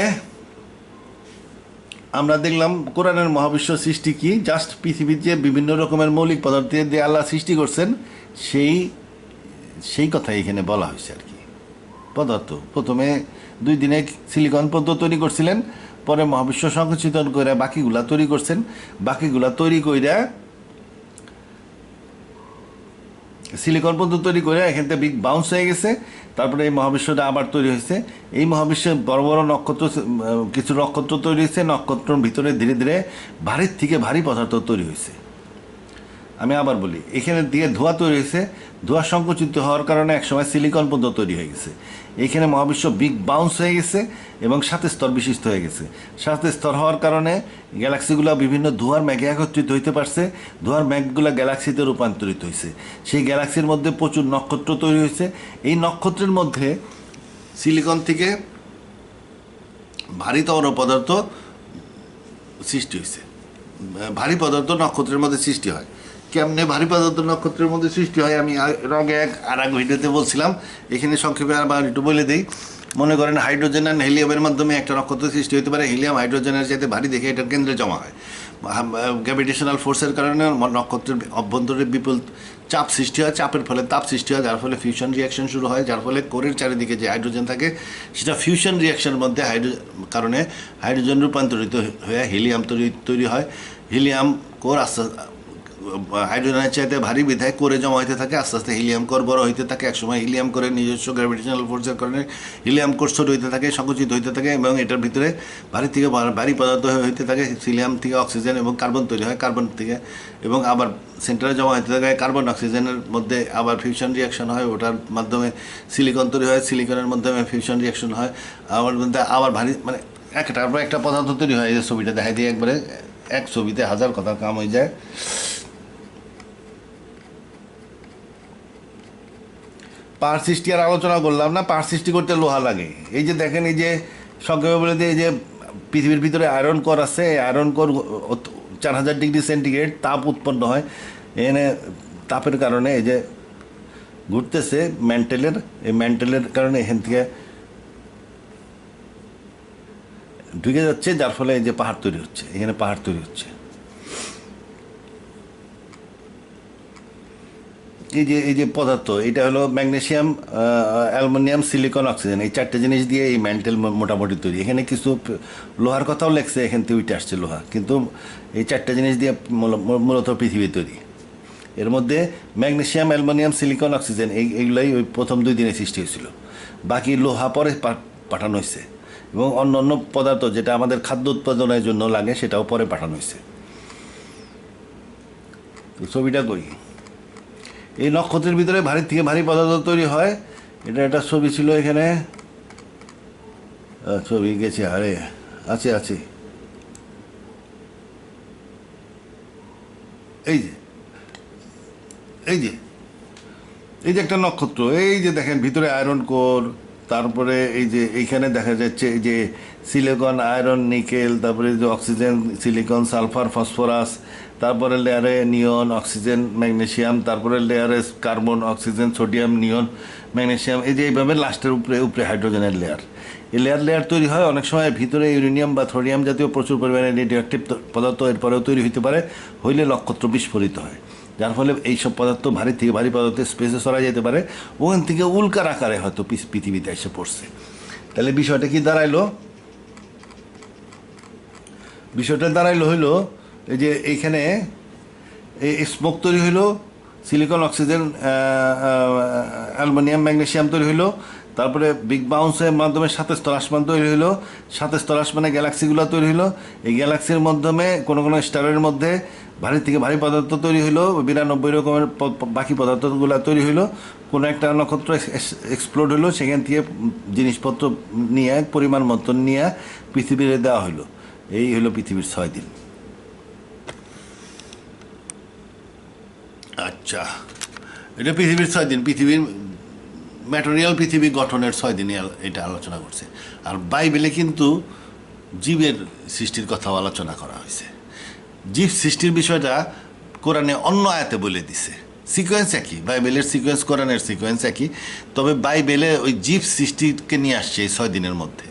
A: আমরা দেখলাম কোরআনের মহাবিশ্ব সৃষ্টি কি, জাস্ট পৃথিবীর যে বিভিন্ন রকমের মৌলিক পদার্থ দিয়ে আল্লাহ সৃষ্টি করছেন, সেই কথাই এখানে বলা হয়েছে আর কি। পদার্থ প্রথমে 2 দিনে সিলিকন পর্যন্ত তৈরি করছিলেন, পরে মহাবিশ্ব সংকুচিত করে বাকিগুলা তৈরি করছেন। বাকিগুলা তৈরি কইরা সিলিকন পর্যন্ত তৈরি করে এখান থেকে বিগ বাউন্স হয়ে গেছে। তারপরে এই মহাবিশ্বটা আবার তৈরি হয়েছে। এই মহাবিশ্বে বড় বড় নক্ষত্র, কিছু নক্ষত্র তৈরি হয়েছে। নক্ষত্রের ভিতরে ধীরে ধীরে ভারীর থেকে ভারী পদার্থ তৈরি হয়েছে। আমি আবার বলি, এখানে দিয়ে ধোঁয়া তৈরি হয়েছে, ধোঁয়া সংকুচিত হওয়ার কারণে একসময় সিলিকন পর্যন্ত তৈরি হয়ে গেছে। এইখানে মহাবিশ্ব বিগ বাউন্স হয়ে গেছে এবং 7 স্তর বিশিষ্ট হয়ে গেছে। 7 স্তর হওয়ার কারণে গ্যালাক্সিগুলো বিভিন্ন ধোঁয়ার ম্যাঘে একত্রিত হইতে পারছে, ধোঁয়ার ম্যাঘগুলো গ্যালাক্সিতে রূপান্তরিত হয়েছে। সেই গ্যালাক্সির মধ্যে প্রচুর নক্ষত্র তৈরি হয়েছে। এই নক্ষত্রের মধ্যে সিলিকন থেকে ভারী তরল পদার্থ সৃষ্টি হয়েছে। ভারী পদার্থ নক্ষত্রের মধ্যে সৃষ্টি হয়। কেমনে ভারী পদার্থ নক্ষত্রের মধ্যে সৃষ্টি হয় আমি আগে আর এক ভিডিওতে বলছিলাম, এখানে সংক্ষেপে আবার একটু বলে দিই। মনে করেন হাইড্রোজেন আর হিলিয়ামের মাধ্যমে একটা নক্ষত্র সৃষ্টি হতে পারে। হিলিয়াম হাইড্রোজেনের সাথে ভারী দেখে এটার কেন্দ্রে জমা হয়। গ্র্যাভিটেশনাল ফোর্সের কারণে নক্ষত্রের অভ্যন্তরে বিপুল চাপ সৃষ্টি হয়, চাপের ফলে তাপ সৃষ্টি হয়, যার ফলে ফিউশন রিয়াকশন শুরু হয়, যার ফলে কোরের চারিদিকে যে হাইড্রোজেন থাকে সেটা ফিউশন রিয়াকশনের মধ্যে কারণে হাইড্রোজেন রূপান্তরিত হয়ে হিলিয়াম তৈরি হয়। হিলিয়াম কোর আস্তে হাইড্রোজেনের চাইতে ভারী বিধায় কোরে জমা হইতে থাকে, আস্তে আস্তে হিলিয়াম কোর বড় হইতে থাকে। একসময় হিলিয়াম কোরের নিজস্ব গ্র্যাভিটেশনাল ফোর্সের কারণে হিলিয়াম কোর ছোট হইতে থাকে, সংকুচিত হইতে থাকে এবং এটার ভিতরে ভারী থেকে ভারী পদার্থ হইতে থাকে। হিলিয়াম থেকে অক্সিজেন এবং কার্বন তৈরি হয়, কার্বন থেকে এবং আবার সেন্টারে জমা হইতে থাকে। কার্বন অক্সিজেনের মধ্যে আবার ফিউশন রিয়াকশন হয়, ওটার মাধ্যমে সিলিকন তৈরি হয়, সিলিকনের মাধ্যমে ফিউশন রিয়াকশন হয়, আবার ভারী মানে একটার পর একটা পদার্থ তৈরি হয়। এই যে ছবিটা দেখাই দিয়ে একবারে, এক ছবিতে হাজার কথা কাম হয়ে যায়। পাহাড় সৃষ্টি আর আলোচনা করলাম না, পাহাড় সৃষ্টি করতে লোহা লাগে। এই যে দেখেন, এই যে সংক্ষেপে বলে দিয়ে, এই যে পৃথিবীর ভিতরে আয়রন কর আছে, আয়রন কর 4000 ডিগ্রি সেন্টিগ্রেড তাপ উৎপন্ন হয়। এখানে তাপের কারণে এই যে ঘুরতেছে ম্যান্টেলের, এই ম্যান্টেলের কারণে এখান থেকে ঢুকে যাচ্ছে, যার ফলে এই যে পাহাড় তৈরি হচ্ছে, এখানে পাহাড় তৈরি হচ্ছে। এই যে পদার্থ, এটা হলো ম্যাগনেসিয়াম, অ্যালুমিনিয়াম, সিলিকন, অক্সিজেন, এই 4টে জিনিস দিয়ে এই ম্যান্টেল মোটামুটি তৈরি। এখানে কিছু লোহার কথাও লেখছে, এখান থেকে উঠে আসছে লোহা, কিন্তু এই 4টে জিনিস দিয়ে মূলত পৃথিবী তৈরি। এর মধ্যে ম্যাগনেসিয়াম, অ্যালুমিনিয়াম, সিলিকন, অক্সিজেন এইগুলোই ওই প্রথম 2 দিনে সৃষ্টি হয়েছিল। বাকি লোহা পরে পাঠানো হয়েছে এবং অন্য অন্য পদার্থ যেটা আমাদের খাদ্য উৎপাদনের জন্য লাগে সেটাও পরে পাঠানো হয়েছে। তো ছবিটা করি, এই নক্ষত্রের ভিতরে ভারী থেকে ভারী পদার্থ তৈরি হয়। এটা একটা ছবি ছিল, এখানে ছবি গেছে, আরে আছে আছে, এই যে এই যে এই যে একটা নক্ষত্র, এই যে দেখেন ভিতরে আয়রন কোর, তারপরে এই যে এইখানে দেখা যাচ্ছে এই যে সিলিকন, আয়রন, নিকেল, তারপরে যে অক্সিজেন, সিলিকন, সালফার, ফসফরাস, তারপরে লেয়ারে নিয়ন, অক্সিজেন, ম্যাগনেসিয়াম, তারপরে লেয়ারে কার্বন, অক্সিজেন, সোডিয়াম, নিয়ন, ম্যাগনেসিয়াম, এই যে এইভাবে লাস্টের উপরে হাইড্রোজেনের লেয়ার। এই লেয়ার তৈরি হয়। অনেক সময় ভিতরে ইউরেনিয়াম বা থোরিয়াম জাতীয় প্রচুর পরিমাণে রেডিওঅ্যাক্টিভ পদার্থ এরপরেও তৈরি হতে পারে, হইলে নক্ষত্র বিস্ফোরিত হয়, যার ফলে এইসব পদার্থ ভারী থেকে ভারী পদার্থ স্পেসে সরা যেতে পারে, ওখান থেকে উল্কার আকারে হয়তো পৃথিবীতে এসে পড়ছে। তাহলে বিষয়টা কি দাঁড়াইলো? বিষয়টা দাঁড়াইলো হইলো এই যে এইখানে এই স্মোক তৈরি হইলো, সিলিকন, অক্সিজেন, অ্যালুমিনিয়াম, ম্যাগনেসিয়াম তৈরি হইলো, তারপরে বিগ বাউন্সের মাধ্যমে 7 স্তর আসমান তৈরি হইলো, 7 স্তর আসমানে গ্যালাক্সিগুলো তৈরি হইলো। এই গ্যালাক্সির মাধ্যমে কোনো কোনো স্টারের মধ্যে ভারী থেকে ভারী পদার্থ তৈরি হইলো, 92 রকমের বাকি পদার্থগুলো তৈরি হইলো। কোনো একটা নক্ষত্র এক্সপ্লোড হইলো, সেখান থেকে জিনিসপত্র নিয়ে পরিমাণ মতন নিয়ে পৃথিবীতে দেওয়া হইলো। এই হলো পৃথিবীর 6 দিন। আচ্ছা, এটা পৃথিবীর 6 দিন, পৃথিবীর ম্যাটেরিয়াল পৃথিবী গঠনের 6 দিনে এটা আলোচনা করছে। আর বাইবেলে কিন্তু জীবের সৃষ্টির কথাও আলোচনা করা হয়েছে। জীব সৃষ্টির বিষয়টা কোরআনে অন্য আয়াতে বলে দিছে। সিকোয়েন্স একই, বাইবেলের সিকোয়েন্স কোরআনের সিকোয়েন্স একই, তবে বাইবেলে ওই জীব সৃষ্টিকে নিয়ে আসছে এই 6 দিনের মধ্যে।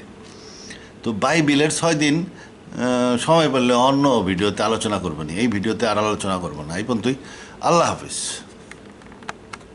A: তো বাইবেলের 6 দিন সময় পেলে অন্য ভিডিওতে আলোচনা করবো না, এই ভিডিওতে আর আলোচনা করবো না। এই পর্যন্তই। আল্লাহ হাফিজ।